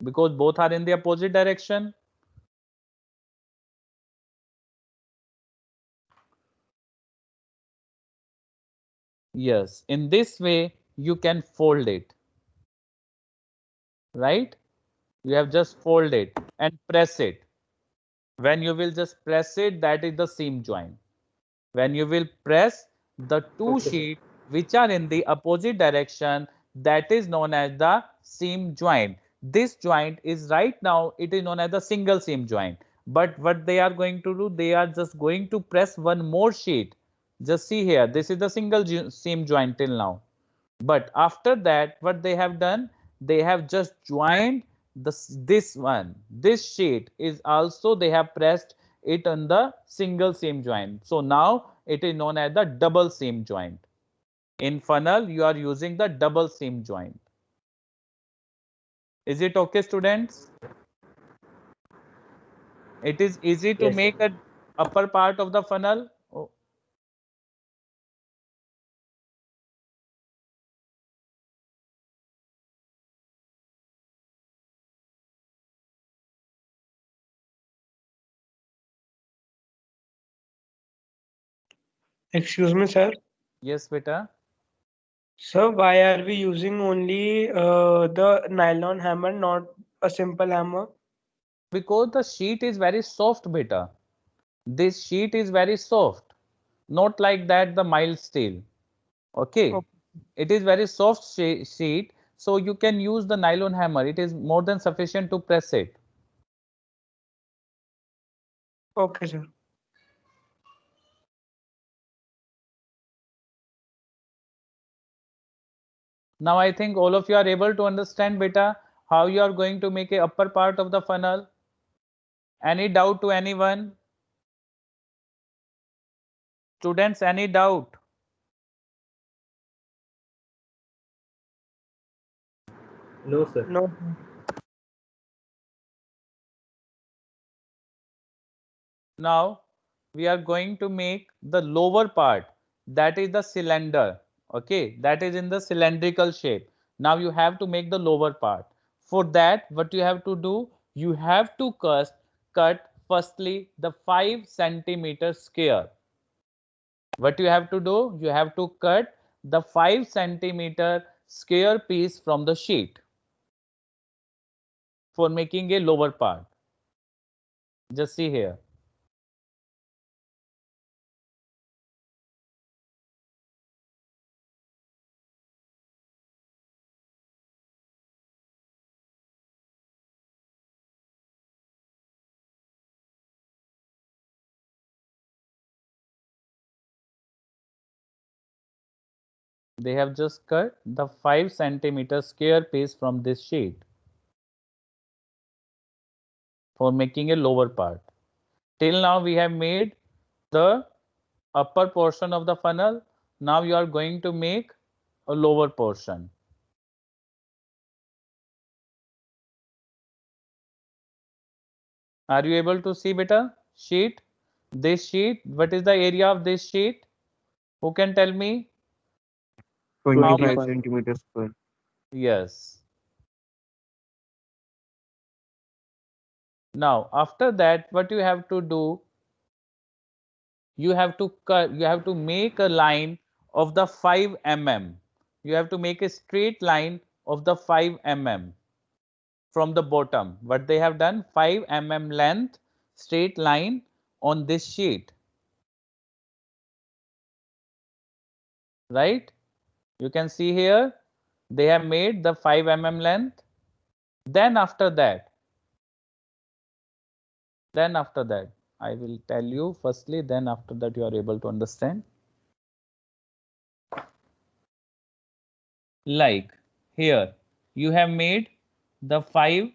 Because both are in the opposite direction. Yes, in this way you can fold it, right? You have just fold it and press it. When you will just press it, that is the seam joint. When you will press the two sheets which are in the opposite direction, that is known as the seam joint. This joint is right now, it is known as the single seam joint. But what they are going to do, they are just going to press one more sheet. Just see here, this is the single seam joint till now. But after that, what they have done, they have just joined this one. This sheet is also, they have pressed it on the single seam joint. So now it is known as the double seam joint. In funnel, you are using the double seam joint. Is it okay, students? It is easy to Yes, sir. make a upper part of the funnel. Oh, Excuse me, sir. yes, beta. Sir, why are we using only the nylon hammer, not a simple hammer? Because the sheet is very soft, beta. This sheet is very soft, not like that the mild steel. Okay, Okay. it is very soft sheet, so you can use the nylon hammer. It is more than sufficient to press it. Okay, sir. Now I think all of you are able to understand, beta, how you are going to make a upper part of the funnel. Any doubt to anyone? Students, any doubt? No, sir. No. Now we are going to make the lower part, that is the cylinder. Okay, that is in the cylindrical shape. Now you have to make the lower part. For that, what you have to do, you have to cut firstly the 5 centimeter square. What you have to do, you have to cut the 5 centimeter square piece from the sheet for making a lower part. Just see here. They have just cut the 5 centimeter square piece from this sheet for making a lower part. Till now we have made the upper portion of the funnel. Now you are going to make a lower portion. Are you able to see, beta? Sheet? This sheet, what is the area of this sheet? Who can tell me? How 25 much? 25. centimeters square. Yes. Now, after that, what you have to do, you have to cut, you have to make a line of the 5 mm. You have to make a straight line of the 5 mm from the bottom. What they have done, 5 mm length straight line on this sheet, right? You can see here, they have made the 5 mm length. Then after that, I will tell you firstly, then after that you are able to understand. Like here, you have made the 5,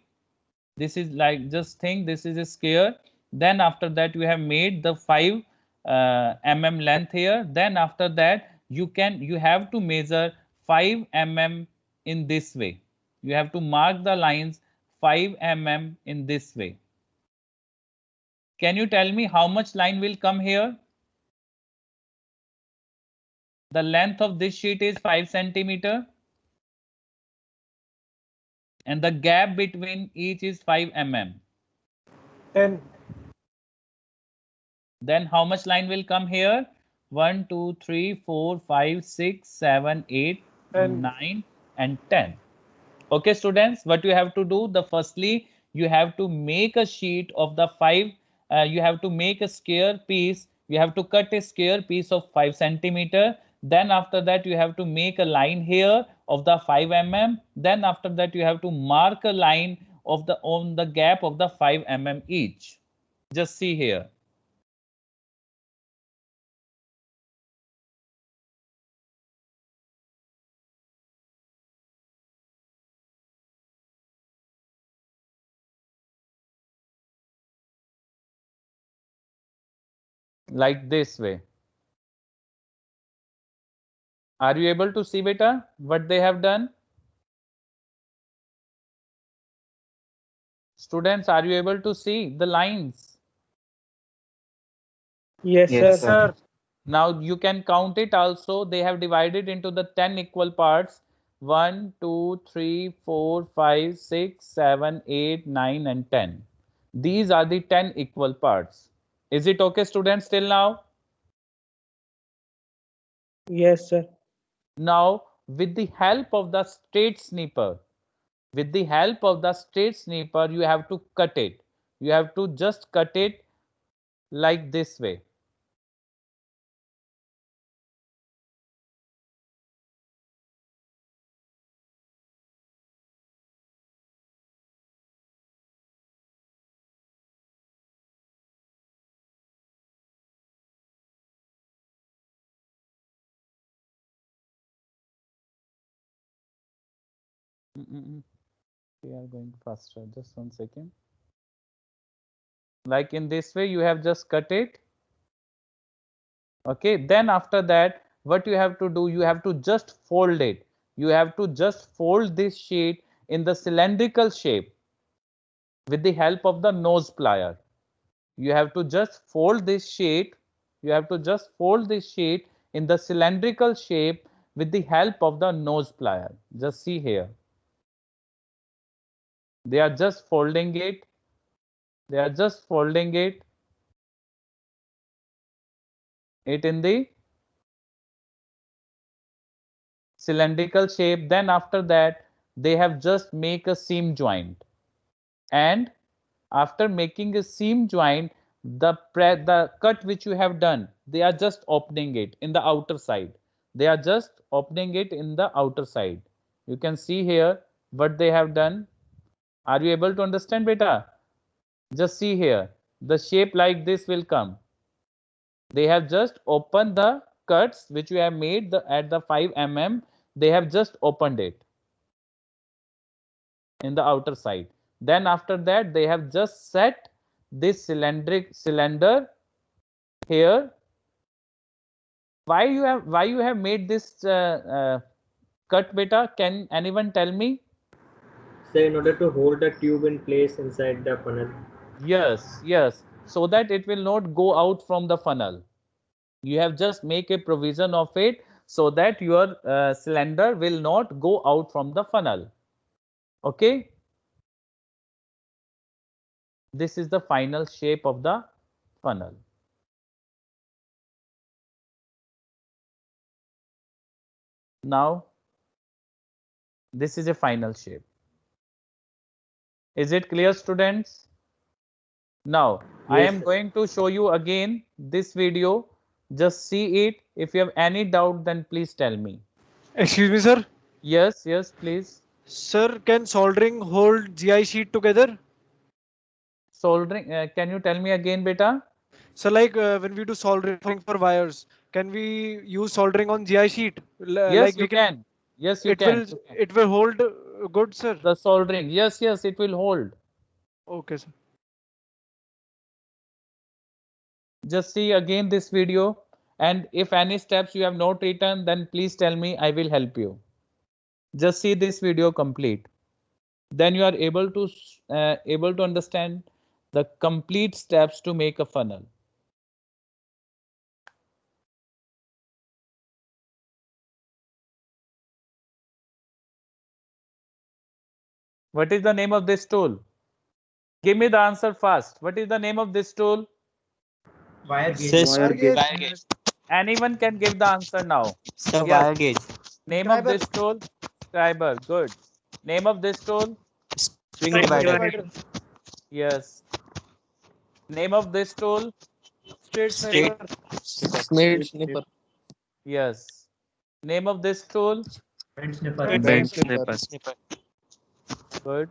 this is like, just think this is a square. Then after that you have made the 5 mm length here. Then after that you have to measure 5 mm in this way. You have to mark the lines 5 mm in this way. Can you tell me how much line will come here? The length of this sheet is 5 centimeter and the gap between each is 5 mm. 10. Then how much line will come here? 1, 2, 3, 4, 5, 6, 7, 8, 9, and 10. Okay, students, what you have to do? Firstly, you have to make a sheet of the 5. You have to make a square piece. You have to cut a square piece of 5 centimeter. Then after that, you have to make a line here of the 5 mm. Then after that, you have to mark a line of the on the gap of the 5 mm each. Just see here. Like this way. Are you able to see, beta, what they have done? Students, are you able to see the lines? Yes, Yes, sir. sir. Now you can count it also. They have divided into the 10 equal parts. 1, 2, 3, 4, 5, 6, 7, 8, 9, and 10. These are the 10 equal parts. Is it okay, students, till now? Yes, sir. Now, with the help of the straight sniper, you have to cut it. You have to just cut it like this way. We are going faster. Just 1 second. Like in this way, you have just cut it. Okay, then after that, what you have to do, you have to just fold it. You have to just fold this sheet in the cylindrical shape with the help of the nose plier. You have to just fold this sheet. You have to just fold this sheet in the cylindrical shape with the help of the nose plier. Just see here. They are just folding it. They are just folding it in the cylindrical shape. Then after that, they have just make a seam joint, and after making a seam joint, the cut which you have done, they are just opening it in the outer side. They are just opening it in the outer side. You can see here what they have done. Are you able to understand, beta? Just see here. The shape like this will come. They have just opened the cuts which you have made at the 5 mm. They have just opened it in the outer side. Then after that, they have just set this cylinder here. Why you have made this cut, beta? Can anyone tell me? So in order to hold the tube in place inside the funnel. Yes, yes. So that it will not go out from the funnel. You have just make a provision of it so that your cylinder will not go out from the funnel. Okay. This is the final shape of the funnel. Now, this is a final shape. Is it clear, students? Now, I am going to show you again this video. Just see it. If you have any doubt, then please tell me. Excuse me, sir. Yes, yes, please. Sir, can soldering hold GI sheet together? Soldering, can you tell me again, beta? So like when we do soldering for wires, can we use soldering on GI sheet? Yes, you can. Yes, you can. It will hold good, sir. The soldering. Yes, yes, it will hold. Okay, sir. Just see again this video, and if any steps you have not written, then please tell me. I will help you. Just see this video complete. Then you are able to understand the complete steps to make a funnel. What is the name of this tool? Give me the answer first. What is the name of this tool? Wire gauge. Wire gauge. Anyone can give the answer now. Sir, Yes. wire gauge. Name of this tool? Scriber. Good. Name of this tool? String divider. Yes. Name of this tool? Straight Straight. sniper. Snake sniffer. Yes. Name of this tool? Bent sniffer. Bent Sniffer. snipper. Good.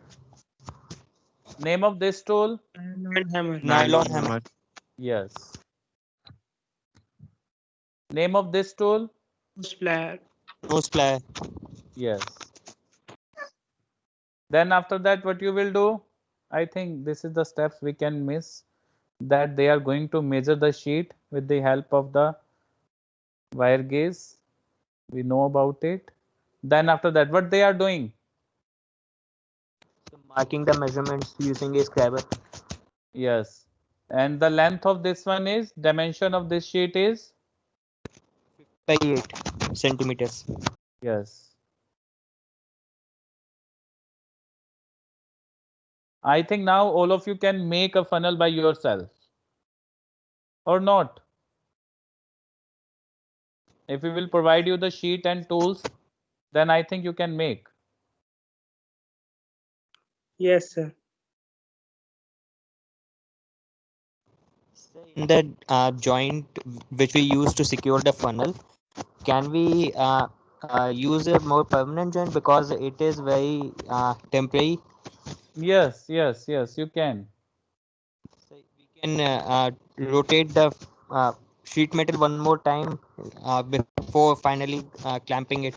Name of this tool? Nylon hammer. Nylon hammer. Yes. Name of this tool? Splash. Nose plier. Yes. Then after that, what you will do? I think this is the steps we can miss, that they are going to measure the sheet with the help of the wire gauge. We know about it. Then after that, what they are doing? So marking the measurements using a scriber. Yes. And the length of this one is, dimension of this sheet is? By 8 centimeters. Yes. I think now all of you can make a funnel by yourself. Or not? If we will provide you the sheet and tools, then I think you can make. Yes, sir. In the joint which we use to secure the funnel, can we use a more permanent joint because it is very temporary? Yes, yes, yes, you can. So we can rotate the sheet metal one more time before finally clamping it.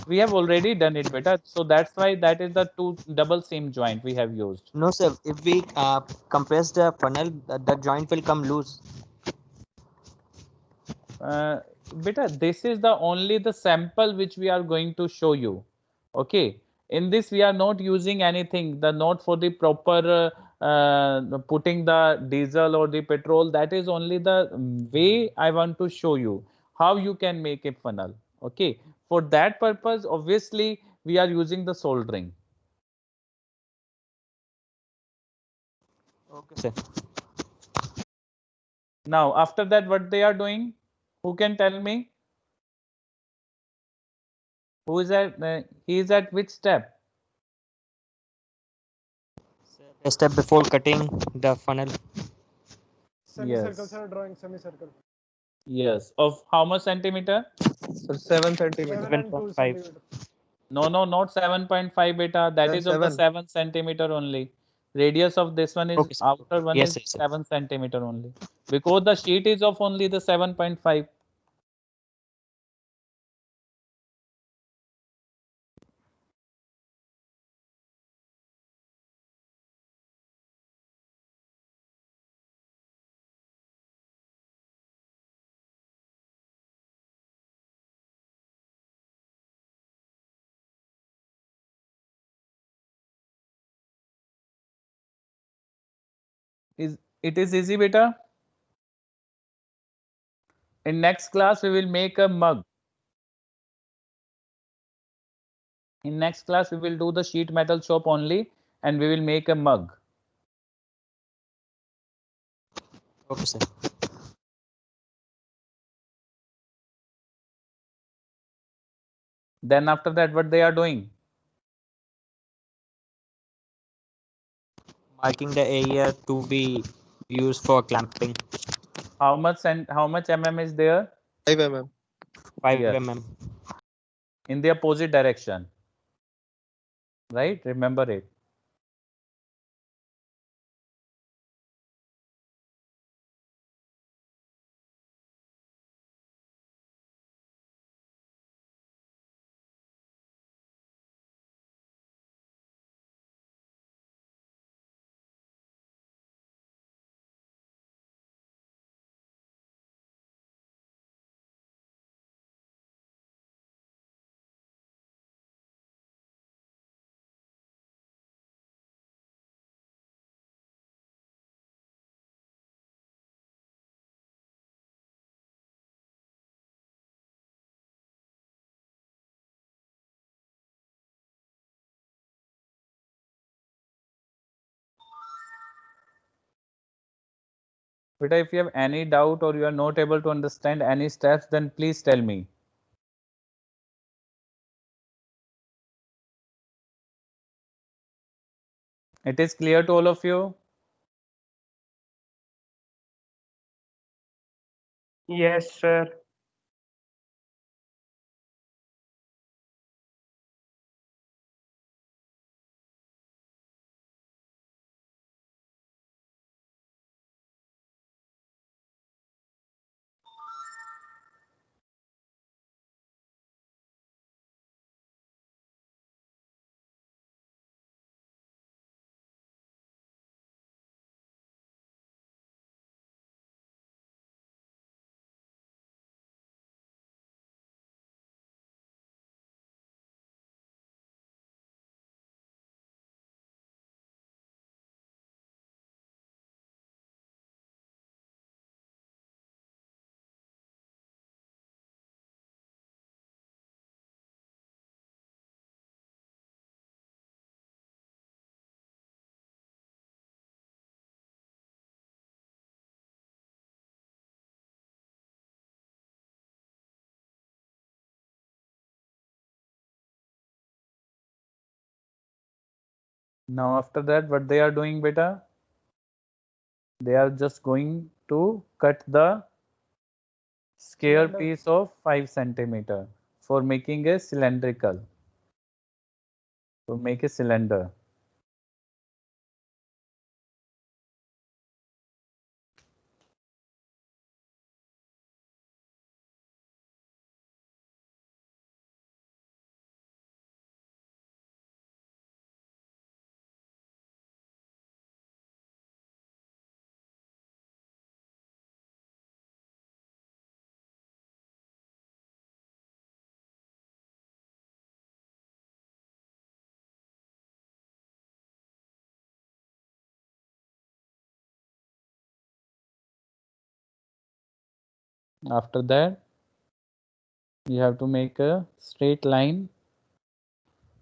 We have already done it better. So that's why that is the two double seam joint we have used. No, sir. If we compress the funnel, the joint will come loose. Beta, this is the only the sample which we are going to show you. Okay. In this, we are not using anything, the not for the proper putting the diesel or the petrol. That is only the way I want to show you how you can make a funnel. Okay. For that purpose, obviously, we are using the soldering. Okay, sir. Now, after that, what they are doing? Who can tell me? Who is at? He is at which step? A step before cutting the funnel. Semicircle, Yes. sir. Drawing semicircle. Yes. Of how much centimeter? So 7 centimeters. 7 and 2 centimeter. No, no, not 7.5 beta. That Then is of the 7. 7 centimeter only. Radius of this one is Okay, sir. outer one Yes, is yes, sir. 7 centimeter only. Because the sheet is of only the 7.5. Is it is easy beta? In next class we will make a mug. In next class we will do the sheet metal shop only and we will make a mug. Okay, sir. Then after that what they are doing? Marking the area to be used for clamping. How much and how much mm is there? 5 mm. 5 Yes. mm. In the opposite direction. Right? Remember it. Beta, if you have any doubt or you are not able to understand any steps, then please tell me. It is clear to all of you? Yes, sir. Now after that, what they are doing, beta? They are just going to cut the square Cylinder. piece of 5 centimeter for making a cylindrical. To make a cylinder. After that, you have to make a straight line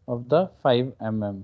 of the 5 mm.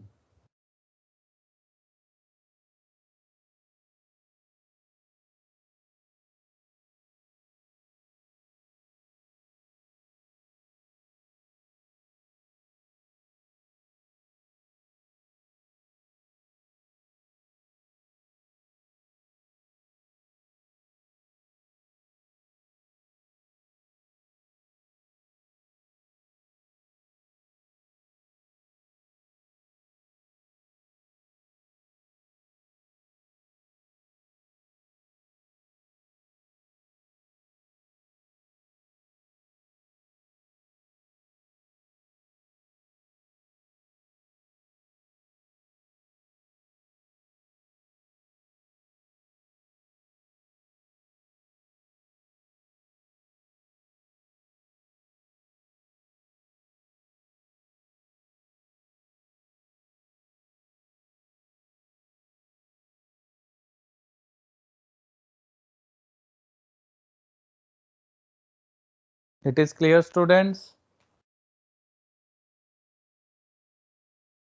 It is clear, students?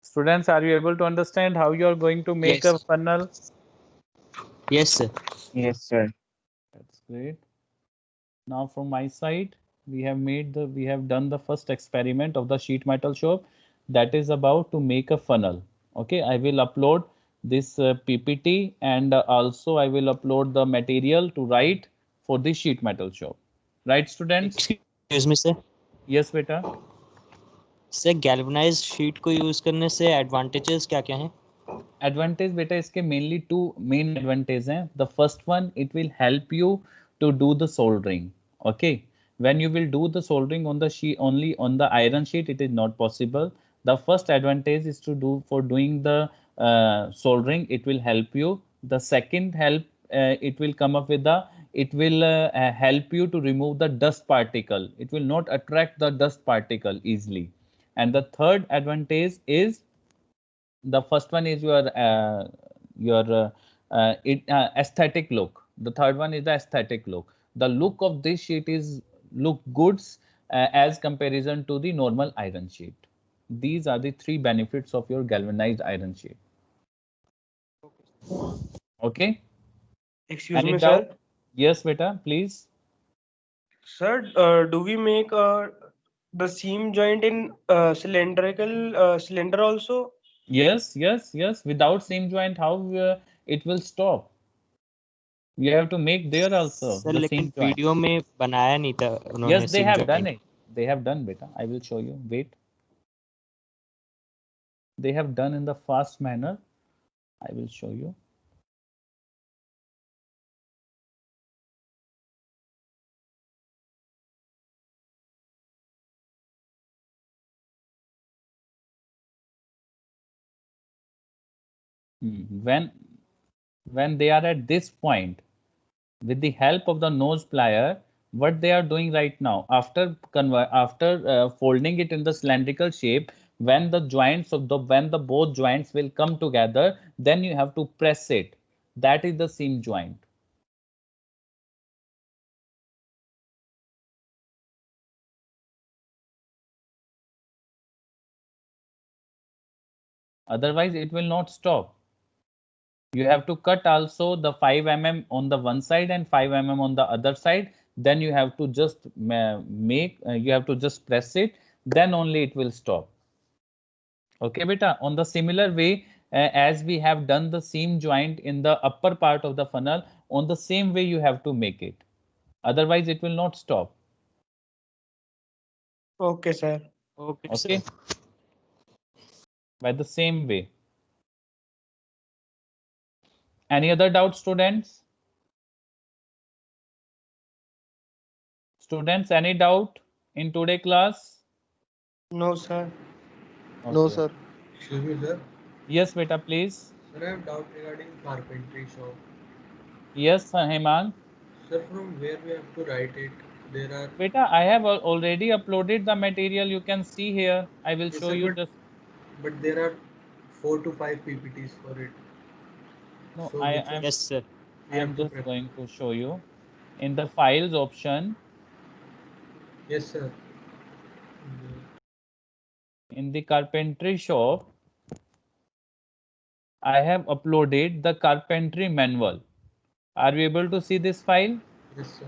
Students, are you able to understand how you are going to make a Yes. funnel? Yes, sir. Yes, sir. That's great. Now from my side, we have done the first experiment of the sheet metal shop, that is about to make a funnel. Okay, I will upload this PPT, and also I will upload the material to write for the sheet metal shop. Right, students? Excuse me, sir. Yes, beta. Sir galvanised sheet को use करने से advantages क्या क्या हैं? Advantage beta इसके mainly two main advantage हैं. The first one, it will help you to do the soldering. Okay, when you will do the soldering on the sheet, only on the iron sheet, it is not possible. The first advantage is to do for doing the soldering, it will help you. The second help, it will come up with the, it will help you to remove the dust particle. It will not attract the dust particle easily. And the third advantage is, the first one is your aesthetic look. The third one is the aesthetic look. The look of this sheet is look good as comparison to the normal iron sheet. These are the three benefits of your galvanized iron sheet. Okay. Excuse Any me, doubt? sir. Yes, beta, please. Sir, do we make the seam joint in cylindrical cylinder also? Yes, yes, yes. Without seam joint, how it will stop? You have to make there also sir the लेकिन seam joint. Video में बनाया नहीं था Yes, उन्होंने they seam have done joint. it. They have done, beta. I will show you. Wait. They have done in the fast manner. I will show you. When they are at this point, with the help of the nose plier, what they are doing right now, after folding it in the cylindrical shape, when the joints of the when the both joints will come together, then you have to press it. That is the seam joint. Otherwise, it will not stop. You have to cut also the 5 mm on the one side and 5 mm on the other side. Then you have to just you have to just press it. Then only it will stop. Okay, beta. On the similar way, as we have done the seam joint in the upper part of the funnel, on the same way you have to make it. Otherwise, it will not stop. Okay, sir. Okay. By the same way. Any other doubt, students? Students, any doubt in today class? No, sir. No, Okay. sir. Excuse me, sir. Yes, beta, please. Sir, I have doubt regarding carpentry shop. Yes, Hemang. Sir, from where we have to write it? There are. Beta, I have already uploaded the material. You can see here. I will Yes, show sir, you just. but there are 4 to 5 PPTs for it. No, So I which one am. Yes, sir. we I have am to just prep? going to show you in the files option. Yes, sir. In the carpentry shop, I have uploaded the carpentry manual. Are you able to see this file? Yes, sir.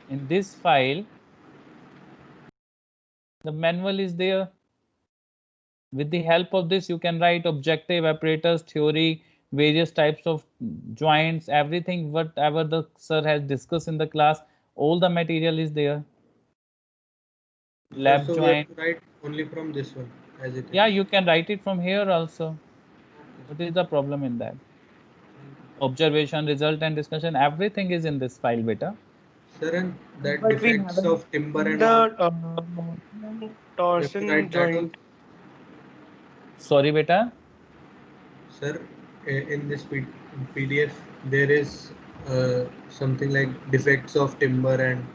In this file, the manual is there. With the help of this, you can write objective, apparatus, theory, various types of joints, everything, whatever the sir has discussed in the class, all the material is there. Lab So we joint. have to write only from this one as it is. Yeah, you can write it from here also. What is the problem in that? Observation, result, and discussion, everything is in this file, beta. Sir, and that But we defects haven't of timber seen and all. the We have to torsion write that also. joint. Sorry, beta. Sir, in this PDF, there is something like defects of timber and.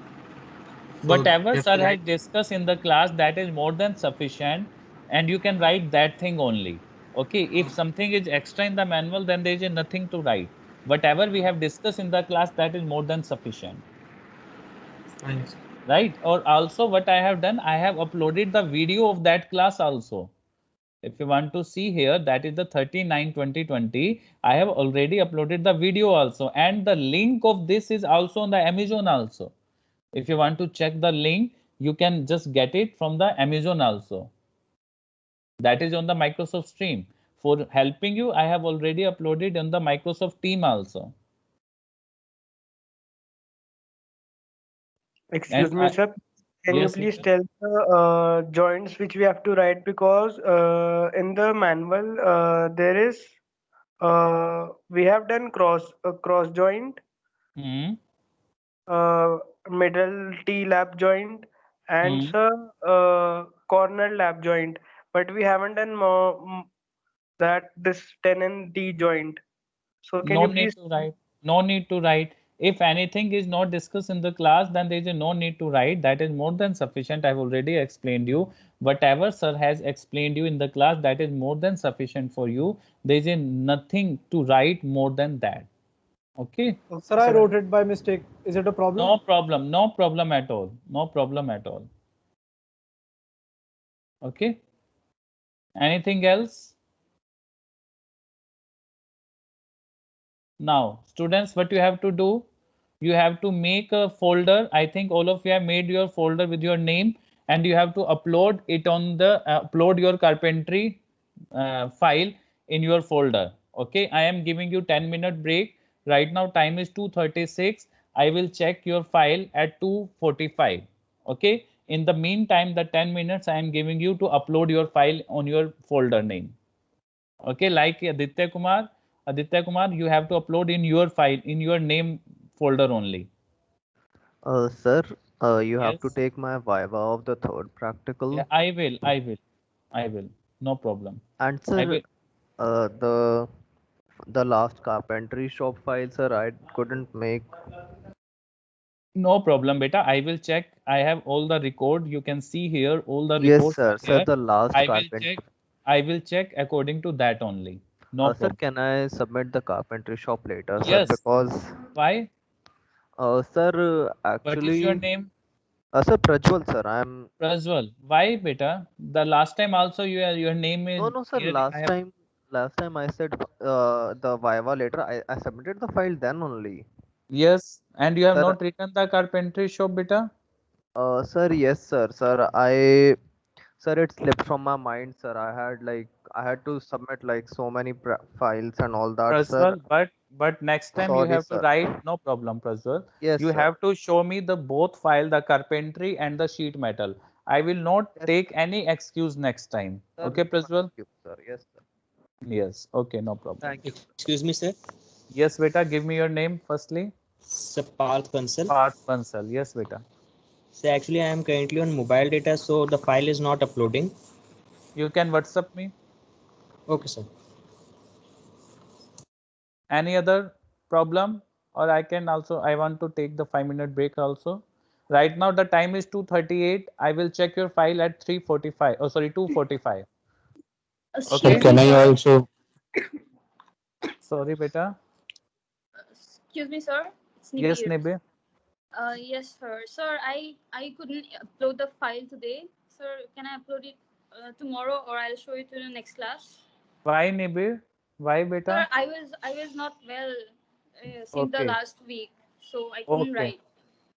So Whatever we have sir to has write. discussed in the class, that is more than sufficient, and you can write that thing only. Okay, if something is extra in the manual, then there is nothing to write. Whatever we have discussed in the class, that is more than sufficient. Fine, sir. Right? Or also what I have done, I have uploaded the video of that class also. If you want to see here, that is the 39/2020. I have already uploaded the video also, and the link of this is also on the Amazon also. If you want to check the link, you can just get it from the Amazon also. That is on the Microsoft Stream. For helping you, I have already uploaded on the Microsoft Team also. Excuse And me, sir. Can you yes, please beta. tell the joints which we have to write, because in the manual there is we have done cross joint, Hmm. middle T lap joint, and Hmm. sir corner lap joint, but we haven't done that this 10 and T joint. So can No you need please? to write. No need to write. If anything is not discussed in the class, then there is no need to write. That is more than sufficient. I've already explained you. Whatever sir has explained you in the class, that is more than sufficient for you. There is nothing to write more than that. Okay. Sir, I wrote it by mistake. Is it a problem? No problem. No problem at all. No problem at all. Okay. Anything else? Now, students, what you have to do? you have to make a folder. I think all of you have made your folder with your name, and you have to upload it on the upload your carpentry file in your folder. Okay, I am giving you 10-minute break. Right now time is 2:36. I will check your file at 2:45. Okay, in the meantime, the 10 minutes I am giving you to upload your file on your folder name. Okay, like Aditya Kumar, you have to upload in your file in your name folder only. Sir, you have to Yes. take my Viva of the third Yeah, practical. I will. No problem. And I sir, will. uh, the the last carpentry shop file, sir, I couldn't make. No problem, beta. I will check. I have all the record. You can see here all the Yes, records are sir. Sir, here. the last I will carpentry. check. I will check according to that only. No Sir, problem. can I submit the carpentry shop later, sir? Yes. Because, Why? sir, What is your actually, name? sir, Prajwal, sir, I'm. Prajwal. Why, beta? The last time also your name is No, no, sir. here. Last time I said the Viva later. I submitted the file then only. Yes, and you have Sir, not written the carpentry shop, beta. sir, yes, sir, sir, it slipped from my mind, sir. I had to submit like so many files and all that, sir. Prajwal, but next time you Sorry, have to sir. write. No problem, Prajwal. Yes, You sir. have to show me the both file, the carpentry and the sheet metal. I will not Yes, take any excuse next time. sir. Okay, Thank Prajwal? you, sir. Yes, sir. Yes. Okay, no problem. Thank you. Excuse me, sir. Yes, beta. Give me your name firstly. Sir Parth Bansal. Parth Bansal. Yes, beta. So actually, I am currently on mobile data, so the file is not uploading. You can WhatsApp me. Okay, sir. Any other problem? Or I can also. I want to take the 5-minute break also. Right now the time is 2:38. I will check your file at 3:45. Oh, sorry, 2:45. Sir, Okay. can I also? Sorry, beta. Excuse me, sir. It's Nibi Yes, here. Nibe. Yes, sir. Sir, I couldn't upload the file today. Sir, can I upload it tomorrow, or I'll show it to the next class? Why, Nibe? Why, Sir, beta? I was not well since the Okay. last week, so I couldn't Okay. write.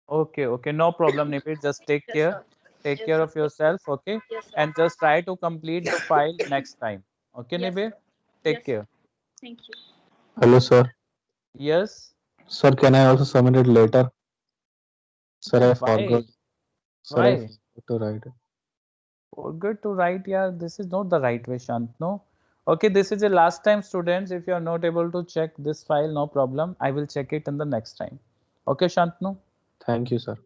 Okay. Okay. No problem, Nibe. Just take Yes, care. sir. Take Yes, care sir. of yourself. Okay. Yes, sir. And just try to complete the file next time. Okay, Yes, Nibe? sir. Take Yes, sir. care. Thank you. Hello, sir. Yes. Sir, can I also submit it later? Sir, I Why? forgot. Sir, I Why? forgot to write it. Good to write, yeah. This is not the right way, Shantnu. Okay, this is the last time, students. If you are not able to check this file, no problem. I will check it in the next time. Okay, Shantnu? Thank you, sir.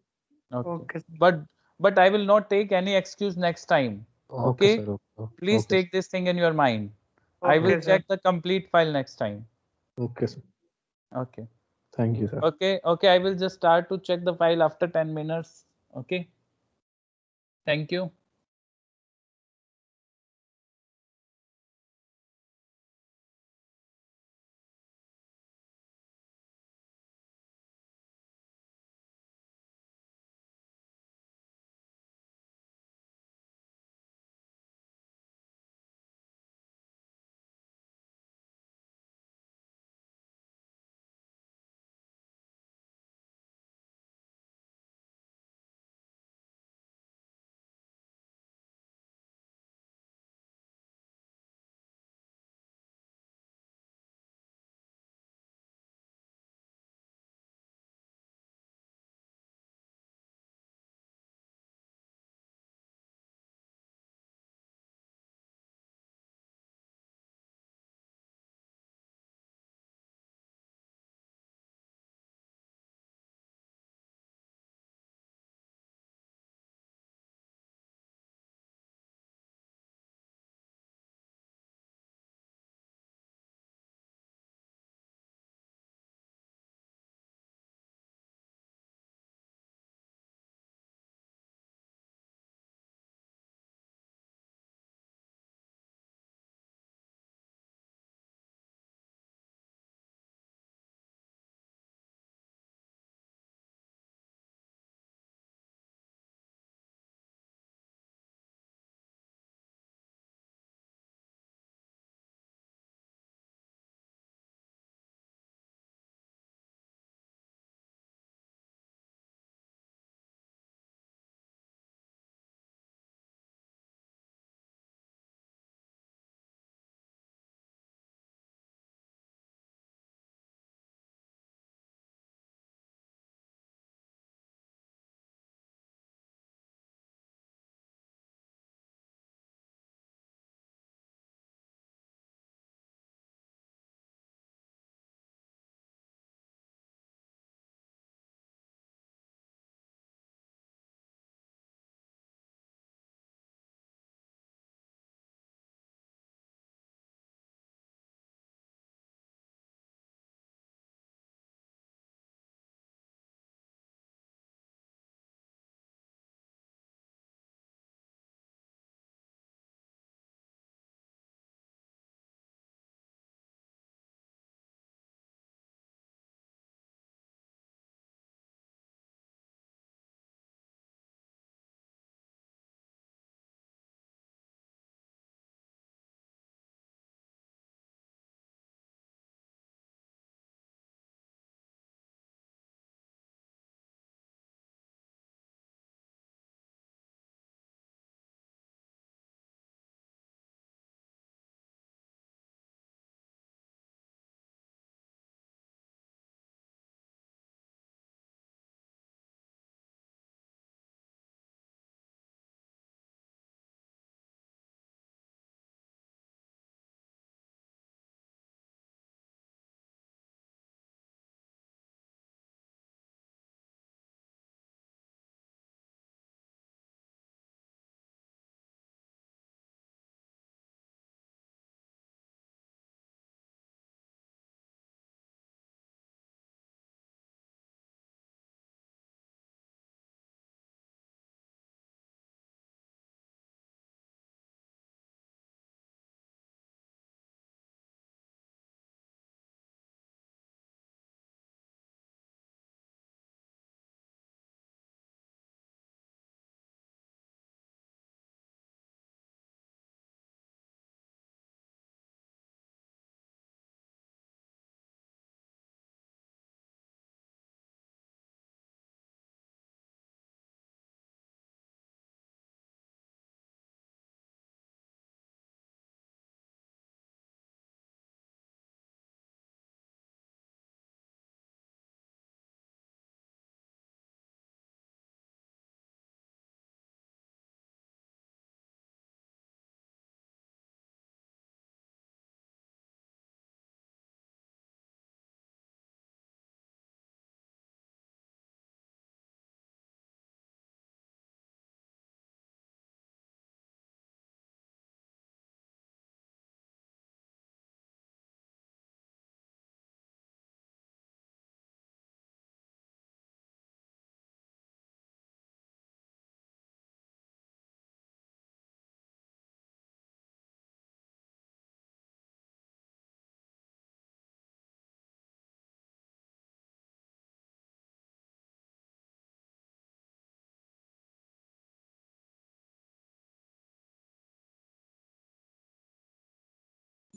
Okay. Okay. But I will not take any excuse next time. Okay, Okay? sir. Okay, Please okay, sir. take this thing in your mind. I will Okay, sir. check the complete file next time. Okay, sir. Okay. Thank you, sir. Okay, I will just start to check the file after 10 minutes. Okay. Thank you.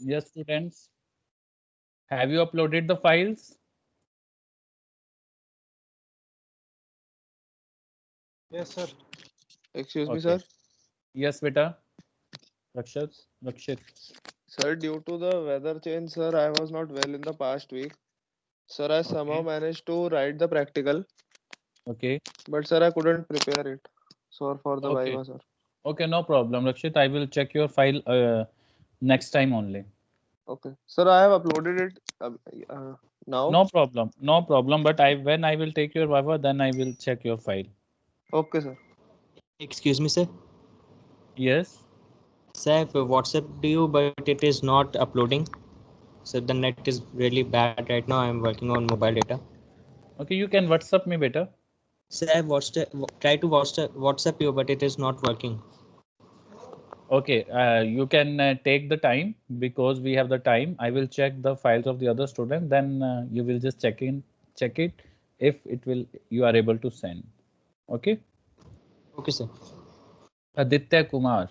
Yes, students. Have you uploaded the files? Yes, sir. Excuse me, Okay. sir. Yes, beta. Rakshit. Sir, due to the weather change, sir, I was not well in the past week. Sir, I somehow Okay. managed to write the practical, Okay. but sir, I couldn't prepare it. Sorry for the Okay. Viva, sir. Okay, no problem, Rakshit. I will check your file next time only. Okay. Sir, I have uploaded it now. No problem. No problem. But when I will take your Viva, then I will check your file. Okay, sir. Excuse me, sir. Yes. Sir, I've WhatsApp you, but it is not uploading. So the net is really bad right now. I'm working on mobile data. Okay, you can WhatsApp me better. Sir, I've try to WhatsApp you, but it is not working. Okay, you can take the time because we have the time. I will check the files of the other student. Then you will just check it if it will you are able to send. Okay. Okay, sir. Aditya Kumar.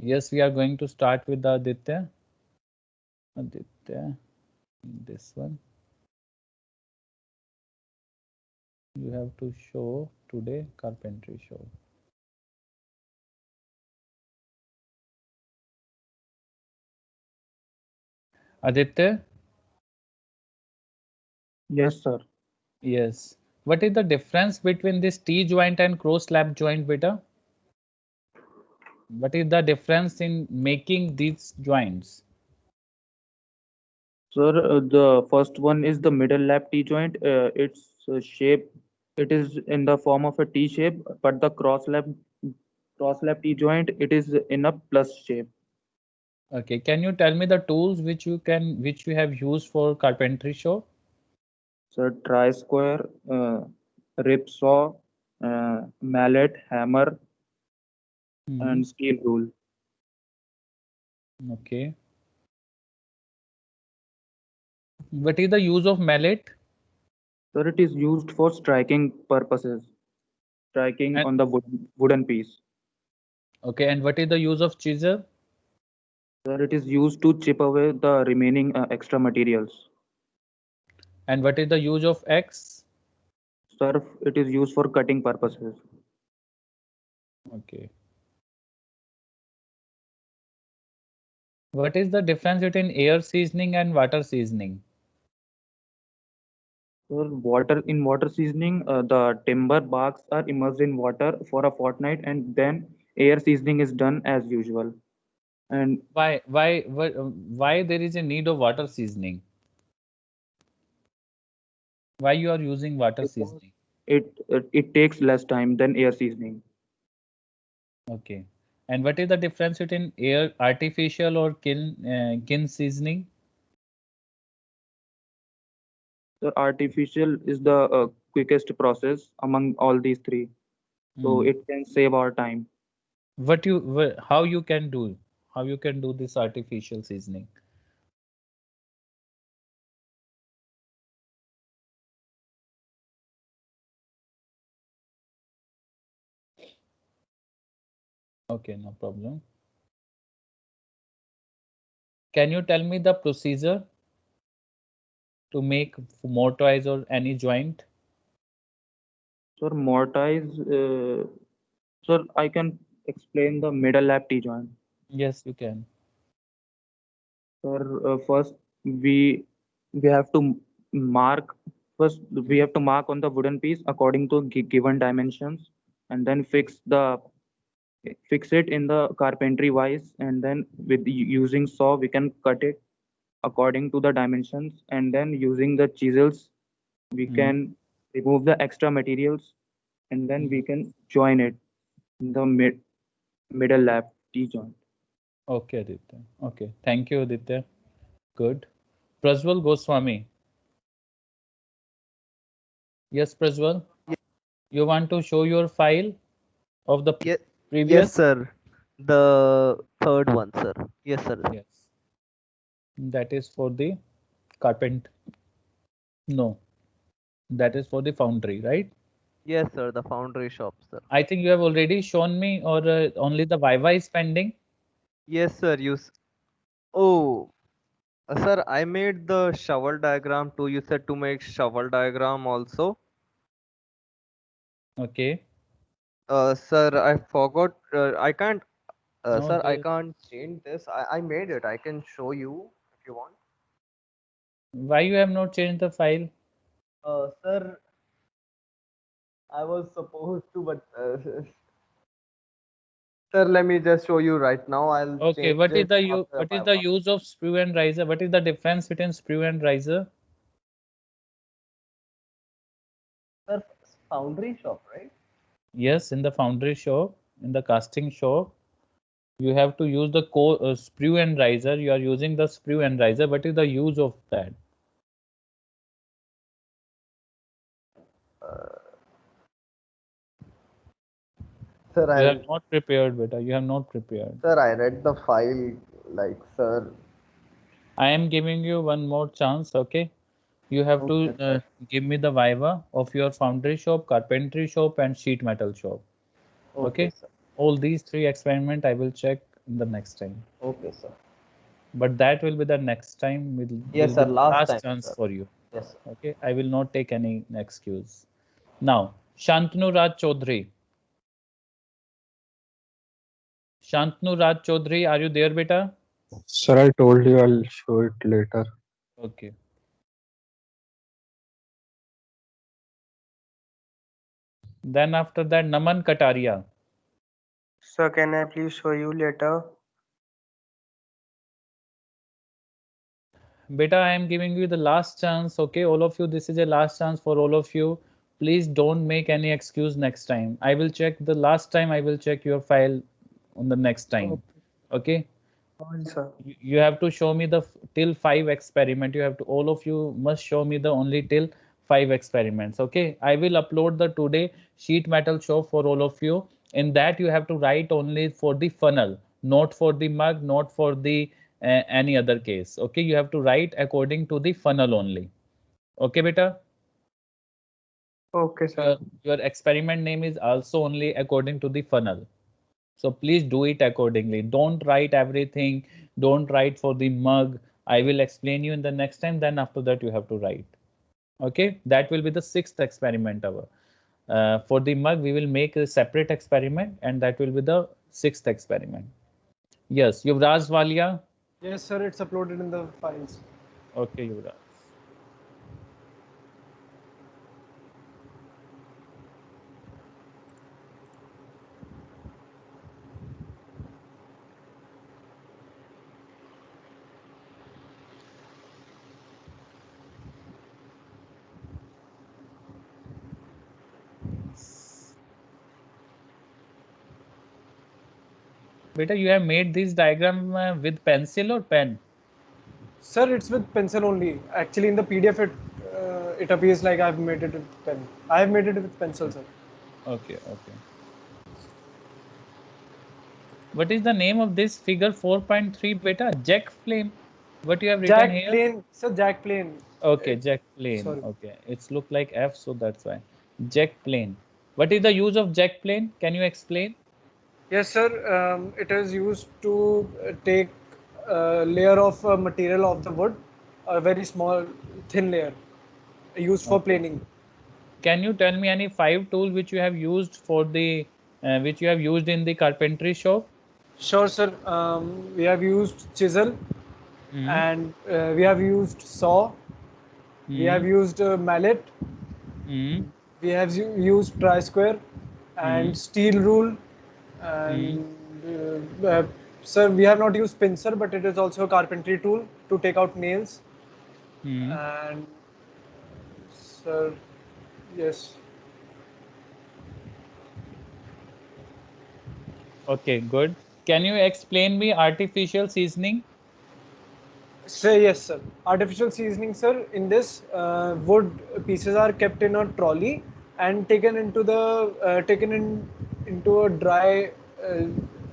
Yes, we are going to start with the Aditya. Aditya, this one. You have to show today carpentry show. Aditya? Yes, sir. Yes. What is the difference between this T joint and cross slab joint, beta? What is the difference in making these joints? Sir, the first one is the middle lap T joint. Its shape, it is in the form of a T shape, but the cross lap T joint, it is in a plus shape. Okay, can you tell me the tools which you have used for carpentry show? So tri square, rip saw, mallet, hammer, and steel rule. Okay. What is the use of mallet? Sir, it is used for striking purposes, striking And on the wooden piece. okay, and what is the use of chisel? Sir, it is used to chip away the remaining extra materials. And what is the use of X? Sir, it is used for cutting purposes. Okay. What is the difference between air seasoning and water seasoning? So water seasoning, the timber barks are immersed in water for a fortnight, and then air seasoning is done as usual. And Why there is a need of water seasoning? Why you are using water seasoning? it takes less time than air seasoning. Okay. And what is the difference between air artificial or kiln seasoning? So artificial is the quickest process among all these three. So it can save our time. How you can do this artificial seasoning? Okay, no problem. Can you tell me the procedure to make mortise or any joint? So mortise, so I can explain the middle lap T joint. Yes, you can. So first we have to mark on the wooden piece according to given dimensions, and then fix it in the carpentry wise, and then with using saw we can cut it according to the dimensions, and then using the chisels we can remove the extra materials, and then we can join it in the middle lap T joint. Okay, Aditya. Okay, thank you, Aditya. Good. Prajwal Goswami. Yes, Prajwal. You want to show your file of the previous? Yes, sir. The third one, sir. Yes, sir. Yes. That is for the carpent. No, that is for the foundry, right? Yes, sir. The foundry shop, sir. I think you have already shown me, or only the Viva is pending. Yes, sir. Oh, Sir, I made the shovel diagram too. You said to make shovel diagram also. Okay. Sir, I forgot. I can't. No, Sir, I there. can't change this. I made it. I can show you if you want. Why you have not changed the file? Sir, I was supposed to, but sir, let me just show you right now. I'll Okay. change What is it the after what is my the work. use of sprue and riser? What is the difference between sprue and riser? Sir, foundry shop, right? Yes, in the foundry shop, in the casting shop, you have to use the sprue and riser. You are using the sprue and riser. What is the use of that? Sir, You have not prepared, beta. You have not prepared. sir, I read the file. Like, sir. I am giving you one more chance. Okay. You have Okay, to give me the viva of your foundry shop, carpentry shop, and sheet metal shop. Okay, Okay. sir. All these three experiment I will check in the next time. Okay, sir. But that will be the next time. Will Yes, be sir. the Last last time, chance sir. for you. Yes, sir. Okay. I will not take any excuse. Now, Shantanu Raj Chaudhary. Shantanu Raj Chaudhary, are you there, beta? Sir, I told you I'll show it later. Okay. Then after that, Naman Kataria. Sir, can I please show you later? Beta, I am giving you the last chance. Okay, all of you, this is a last chance for all of you. Please don't make any excuse next time. I will check the last time. I will check your file on the next time. Okay. Sir. You have to show me the till 5 experiment. You have to, all of you must show me the only till 5 experiments. Okay. I will upload the today sheet metal show for all of you. In that you have to write only for the funnel, not for the mug, not for the any other case. Okay. You have to write according to the funnel only. Okay, beta. Okay, sir. Your experiment name is also only according to the funnel. So please do it accordingly. Don't write everything. Don't write for the mug. I will explain you in the next time. Then after that you have to write. Okay, that will be the 6th experiment hour. For the mug, we will make a separate experiment, and that will be the 6th experiment. Yes, Yuvraj Walia. Yes, sir. It's uploaded in the files. Okay, Yuvraj. Beta, you have made this diagram with pencil or pen? Sir, it's with pencil only. Actually, in the PDF, it appears like I've made it with pen. I have made it with pencil, sir. Okay, okay. What is the name of this figure 4.3 beta? Jack plane. What you have written Jack here? plane, sir. Jack plane. Okay, jack plane. Sorry. Okay, it's look like F, so that's why. Jack plane. What is the use of jack plane? Can you explain? Yes, sir. It is used to take a layer of material of the wood, a very small, thin layer, used for Okay. planing. Can you tell me any 5 tool which you have used for the which you have used in the carpentry shop? Sure, sir. We have used chisel, and we have used saw. We have used mallet. We have used tri-square and steel rule. And sir, we have not used pincer, but it is also a carpentry tool to take out nails. And sir, yes. Okay, good. Can you explain me artificial seasoning? Say yes, sir. Artificial seasoning, sir. In this, wood pieces are kept in a trolley and taken into the into a dry,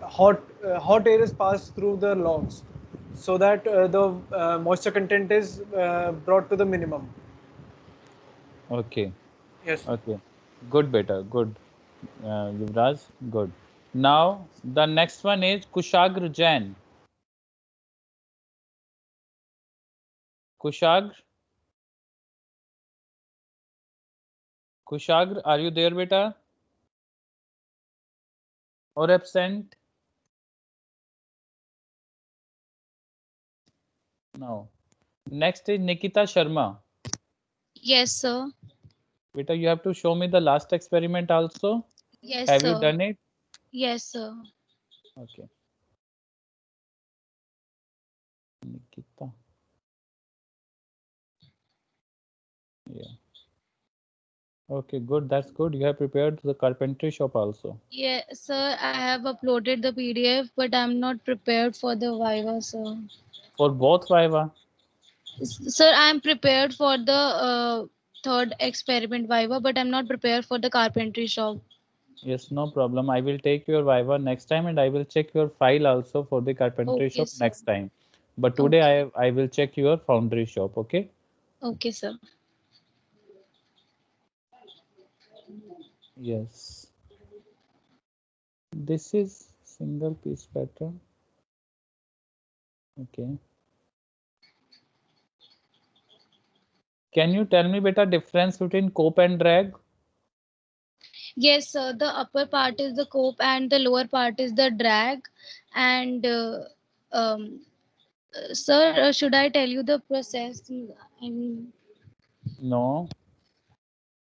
hot air is passed through the logs, so that the moisture content is brought to the minimum. Okay. Yes. Okay. Good, beta. Good. Yuvraj, good. Now the next one is Kushagra Jain. Kushagra? Kushagra, are you there, beta? Or absent? No. Next is Nikita Sharma. Yes, sir. Beta, you have to show me the last experiment also. Yes, Have sir. you done it? Yes, sir. Okay. Nikita. Yeah. Okay, good. That's good. You have prepared the carpentry shop also. Yes, sir. I have uploaded the PDF, but I'm not prepared for the Viva, sir. For both Viva? Sir, I'm prepared for the third experiment Viva, but I'm not prepared for the carpentry shop. Yes, no problem. I will take your Viva next time and I will check your file also for the carpentry Okay, shop sir. next time. But today I will check your foundry shop, okay? Okay, sir. Yes. This is single piece pattern. Okay. Can you tell me beta difference between cope and drag? Yes, sir. The upper part is the cope and the lower part is the drag. And um, sir, should I tell you the process? I mean, No.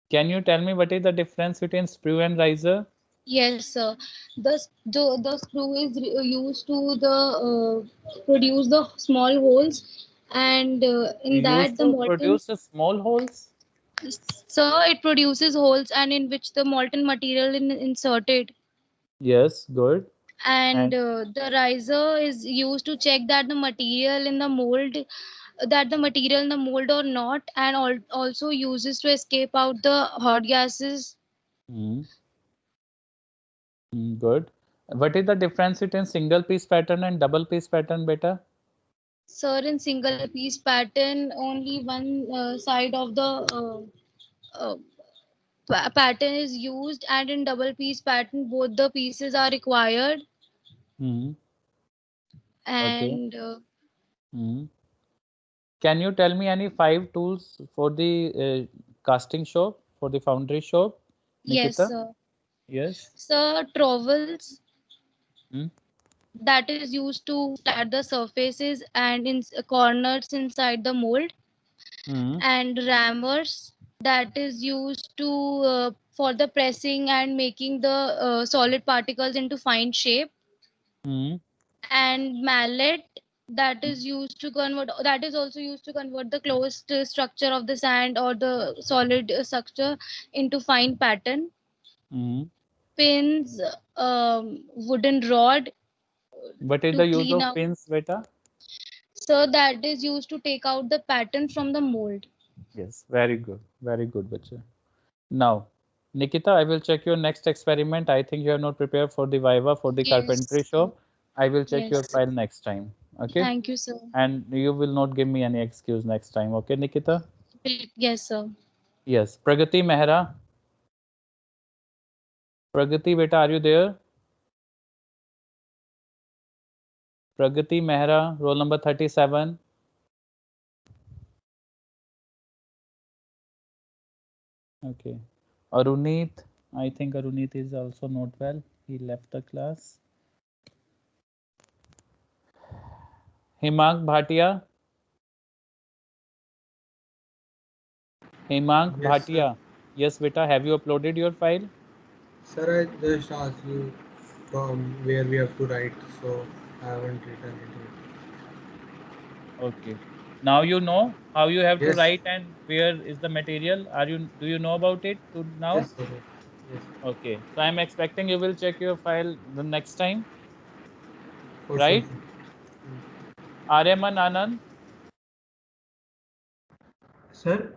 Can you tell me what is the difference between sprue and riser? yes, sir. The screw is used to the produce the small holes, and in You that used the to molten. produce the small holes? So it produces holes and in which the molten material inserted. Yes, good. And And the riser is used to check that the material in the mold or not, and also uses to escape out the hot gases. hmm, good. What is the difference between single piece pattern and double piece pattern beta? Sir, in single piece pattern, only one side of the uh, pattern is used, and in double piece pattern both the pieces are required. Hmm. Okay. And Hmm. Can you tell me any 5 tools for the casting shop, for the foundry shop, yes, Nikita? sir. Yes. Sir, trowels Hmm. that is used to flat the surfaces and in corners inside the mold, Hmm. and rammers that is used to for the pressing and making the solid particles into fine shape, Hmm. and mallet that is also used to convert the closed structure of the sand or the solid structure into fine pattern. Hmm. Pins, wooden rod What is to the use clean of out, pins beta? so that is used to take out the pattern from the mold. Yes, very good. Very good, bacha. Now, Nikita, I will check your next experiment. I think you are not prepared for the Viva for the carpentry Yes, shop. I will check your yes. file next time. Okay. Thank you, sir. And you will not give me any excuse next time. Okay, Nikita? Yes, sir. Yes. Pragati Mehra. Pragati, beta, are you there? Pragati Mehra, roll number 37. Okay. Arunit, I think Arunit is also not well. He left the class. Hemang Bhatia. Hemang Yes, sir. Bhatia. Yes, beta, have you uploaded your file? Sir, I just asked you from where we have to write, so I haven't written it Okay. Now you know how you have yet. to Yes, write and where is the material. Do you know about it to now? yes, sir. Yes, Okay. So I'm expecting you will check your file the next time, for sure, right? sir. Aryaman Anand. Sir,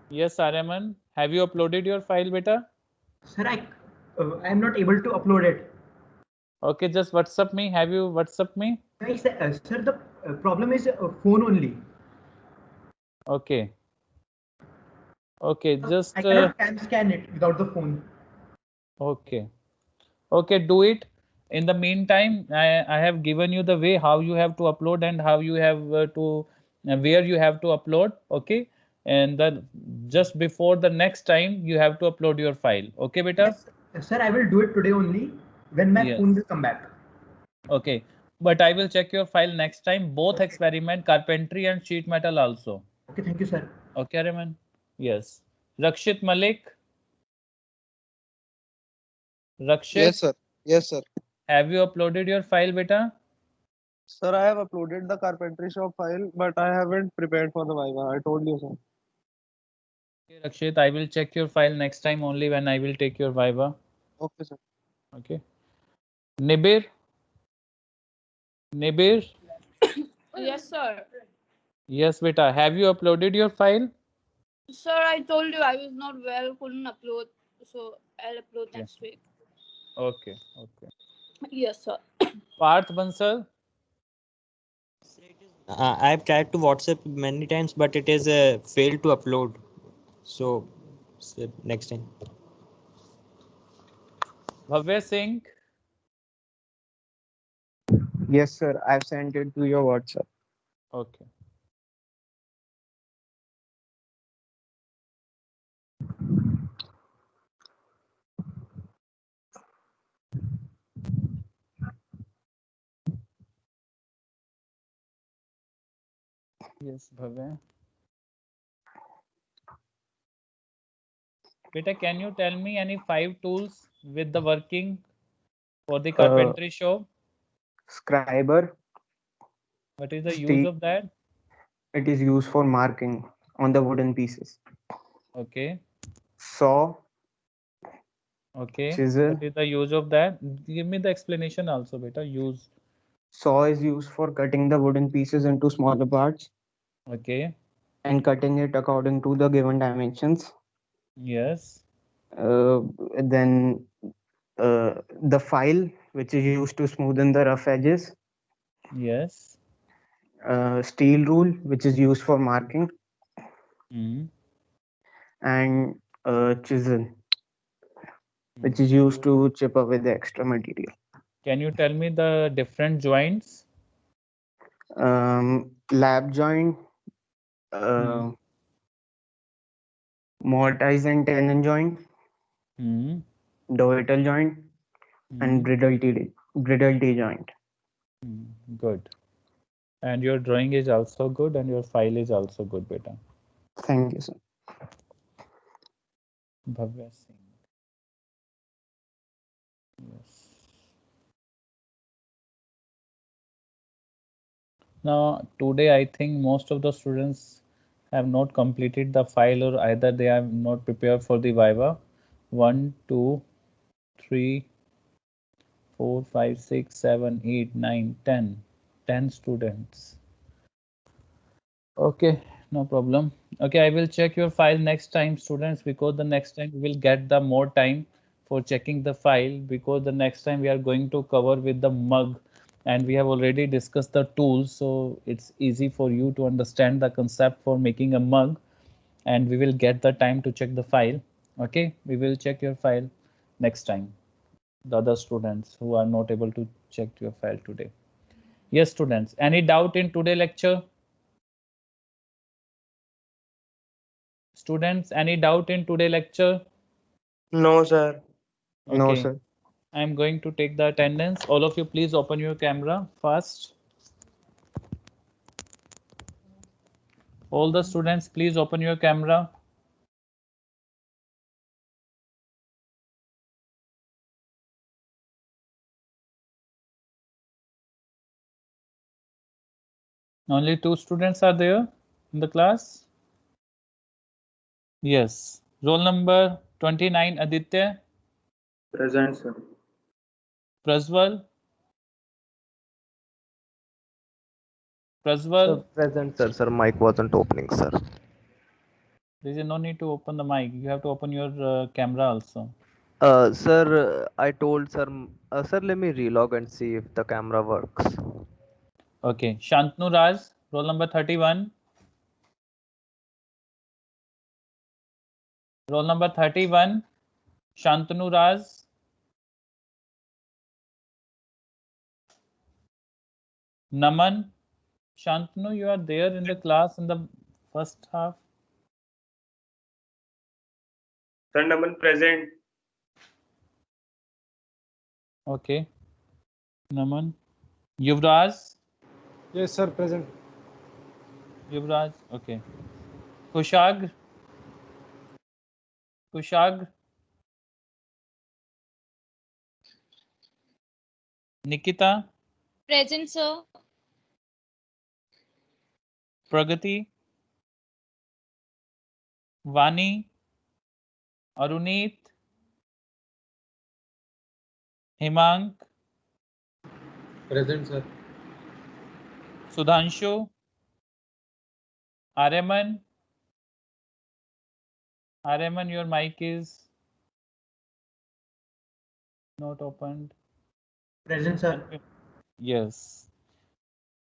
Yes, Aryaman. Have you uploaded your file, beta? sir, I am not able to upload it. Okay, just WhatsApp me. Have you WhatsApp me? Sir, the problem is phone only. Okay. Okay, I just cannot scan it without the phone. okay. Okay, do it. In the meantime, I have given you the way how you have to upload and how you have to and where you have to upload. Okay, and then just before the next time you have to upload your file. Okay, beta? Yes, sir, I will do it today only when my Yes. phone will come back. Okay, but I will check your file next time, both experiment, carpentry and sheet metal also. Okay, thank you, sir. Okay, Raman? Yes. Rakshit Malik. Rakshit. Yes, sir. Yes, sir. Have you uploaded your file, beta? Sir, I have uploaded the carpentry shop file, but I haven't prepared for the Viva. I told you, sir. Okay, Rakshit, I will check your file next time only when I will take your Viva. Okay, sir. Okay. Nibir. Nibir. Yes, sir. Yes, beta. Have you uploaded your file? Sir, I told you I was not well, couldn't upload, so I'll upload Okay. next week. Okay. Okay. Yes, sir. Parth Bansal. I've tried to WhatsApp many times, but it is failed to upload. So next time. Bhavya Singh. Yes, sir. I've sent it to your WhatsApp. Okay. Yes, Bhavya. Beta, can you tell me any 5 tools with the working for the carpentry shop? Scriber. What is the use of that? It is used for marking on the wooden pieces. Okay. Saw. Okay. Chisel. What is the use of that? Give me the explanation also, beta. Use. Saw is used for cutting the wooden pieces into smaller parts. Okay. And cutting it according to the given dimensions. Yes. Then the file, which is used to smoothen the rough edges. Yes. Steel rule, which is used for marking. Mm. And chisel, which is used to chip away the extra material. Can you tell me the different joints? Lap joint, mortise and tenon joint, Doherty joint, and bridle T joint. Good. And your drawing is also good, and your file is also good, beta. Thank you, sir. Bhavya Singh. Yes. Now, today I think most of the students have not completed the file, or either they are not prepared for the Viva. 1, 2, 3, 4, 5, 6, 7, 8, 9, 10. 10 students. Okay, no problem. Okay, I will check your file next time, students, because the next time we will get the more time for checking the file, because the next time we are going to cover with the mug, and we have already discussed the tools, so it's easy for you to understand the concept for making a mug, and we will get the time to check the file. Okay, we will check your file next time, the other students who are not able to check your file today. Yes, students, any doubt in today lecture? Students, any doubt in today lecture? No, sir. Okay. No, sir. I'm going to take the attendance. All of you, please open your camera first. All the students, please open your camera. Only 2 students are there in the class. Yes. Roll number 29, Aditya. Present, sir. Prajwal. Sir, Prajwal. present, sir. Sir, mic wasn't opening, sir. There is no need to open the mic. You have to open your camera also. Sir, I told sir, sir, let me relog and see if the camera works. Okay. Shantanu Raj, roll number 31. Roll number 31. Shantanu Raj. Naman. Shantanu, you are there in the class in the first half. Sir, Naman present. Okay. Naman. Yuvraj. Yes, sir, present. Yuvraj. Okay. Kushag. Kushag. Nikita. Present, sir. Pragati. Vani. Arunit. Himank. Present, sir. Sudhanshu. Aryaman. Aryaman, your mic is not opened. Present, sir. Yes.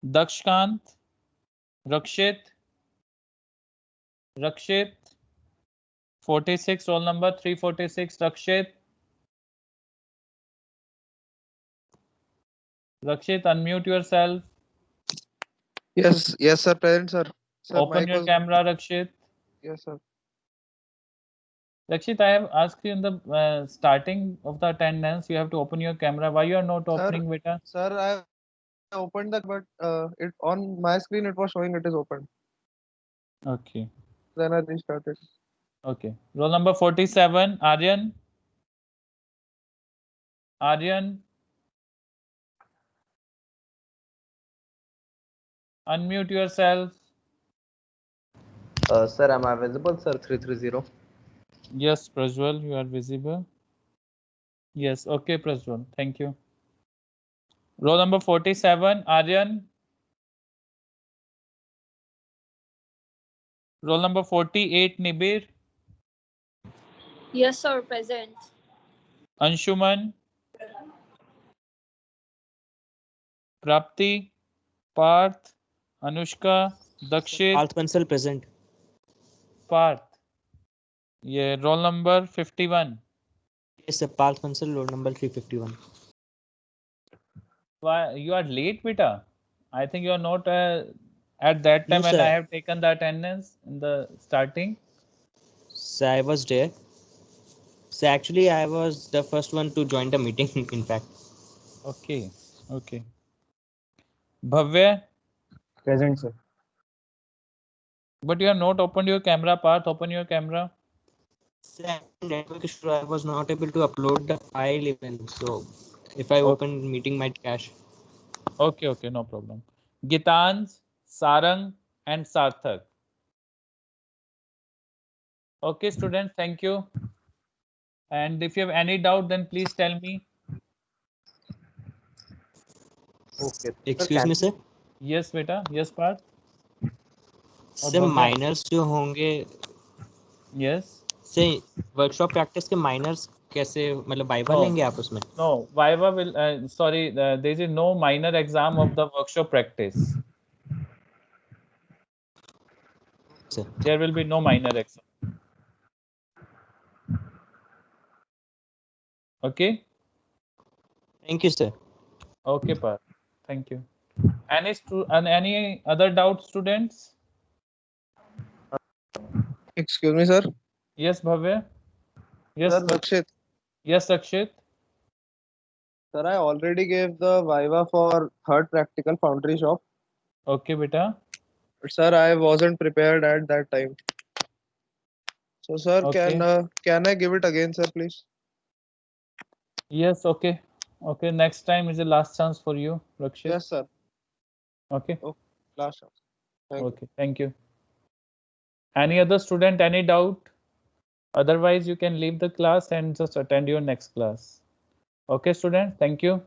Dakshkant. Rakshit. Rakshit. 46, roll number 346. Rakshit. Rakshit, unmute yourself. Yes, yes, sir, present, sir. Sir, Open mic your was. camera, Rakshit. Yes, sir. Rakshit, I have asked you in the starting of the attendance, you have to open your camera. Why you are not opening, beta? Sir, I opened that, but it on my screen it was showing it is open. Okay. Then I restarted. Okay. Roll number 47, Aryan. Aryan. Unmute yourself. Sir, am I visible, sir? 330. Yes, Prajwal, you are visible. Yes, okay, Prajwal. Thank you. Roll number 47, Aryan. Roll number 48, Nibir. Yes, sir, present. Anshuman. Prapti. Parth. Anushka. Dakshit. Parth Bansal present. Parth. Yeah, roll number 51. Yes, sir. Parth Bansal, roll number 351. Why you are late, beta? I think you are not at that time No, when I sir. have taken the attendance in the starting. So I was there. So actually, I was the first one to join the meeting, in fact. Okay. Okay. Bhavya. Present, sir. But you have not opened your camera, Parth. Open your camera. So network issue, I was not able to upload the file even. So if I open meeting might crash. Okay, okay, no problem. Gitanj, Sarang, and Sarthak. Okay, students, thank you. And if you have any doubt, then please tell me. Okay. Excuse me, sir. Yes, beta. Yes, Parth. Sir miners जो होंगे yes से workshop practice के miners कैसे मतलब viva लेंगे आप उसमें no viva will sorry there is no minor exam of the workshop practice sir there will be no minor exam okay thank you sir okay Parth thank you any other doubt students Excuse me, sir. yes Bhavya yes Sir, Rakshit. Yes, Rakshit. Sir, I already gave the Viva for third practical foundry shop. Okay, beta. But sir, I wasn't prepared at that time. So, sir, Okay. can I give it again, sir, please? Yes. Okay. Okay. Next time is the last chance for you, Rakshit. Yes, sir. Okay. Oh, last chance. Okay. Thank you. Any other student? Any doubt? Otherwise, you can leave the class and just attend your next class. Okay, student. Thank you.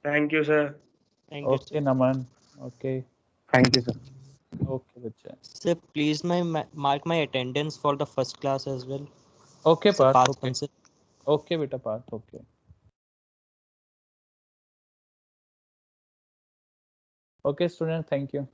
Thank you, sir. Thank you, Okay, Naman. Okay. Thank you, sir. Okay, Bacha. Sir, please mark my attendance for the first class as well. Okay, Sir, Parth. Okay. Okay, beta Parth. Okay. Okay, student. Thank you.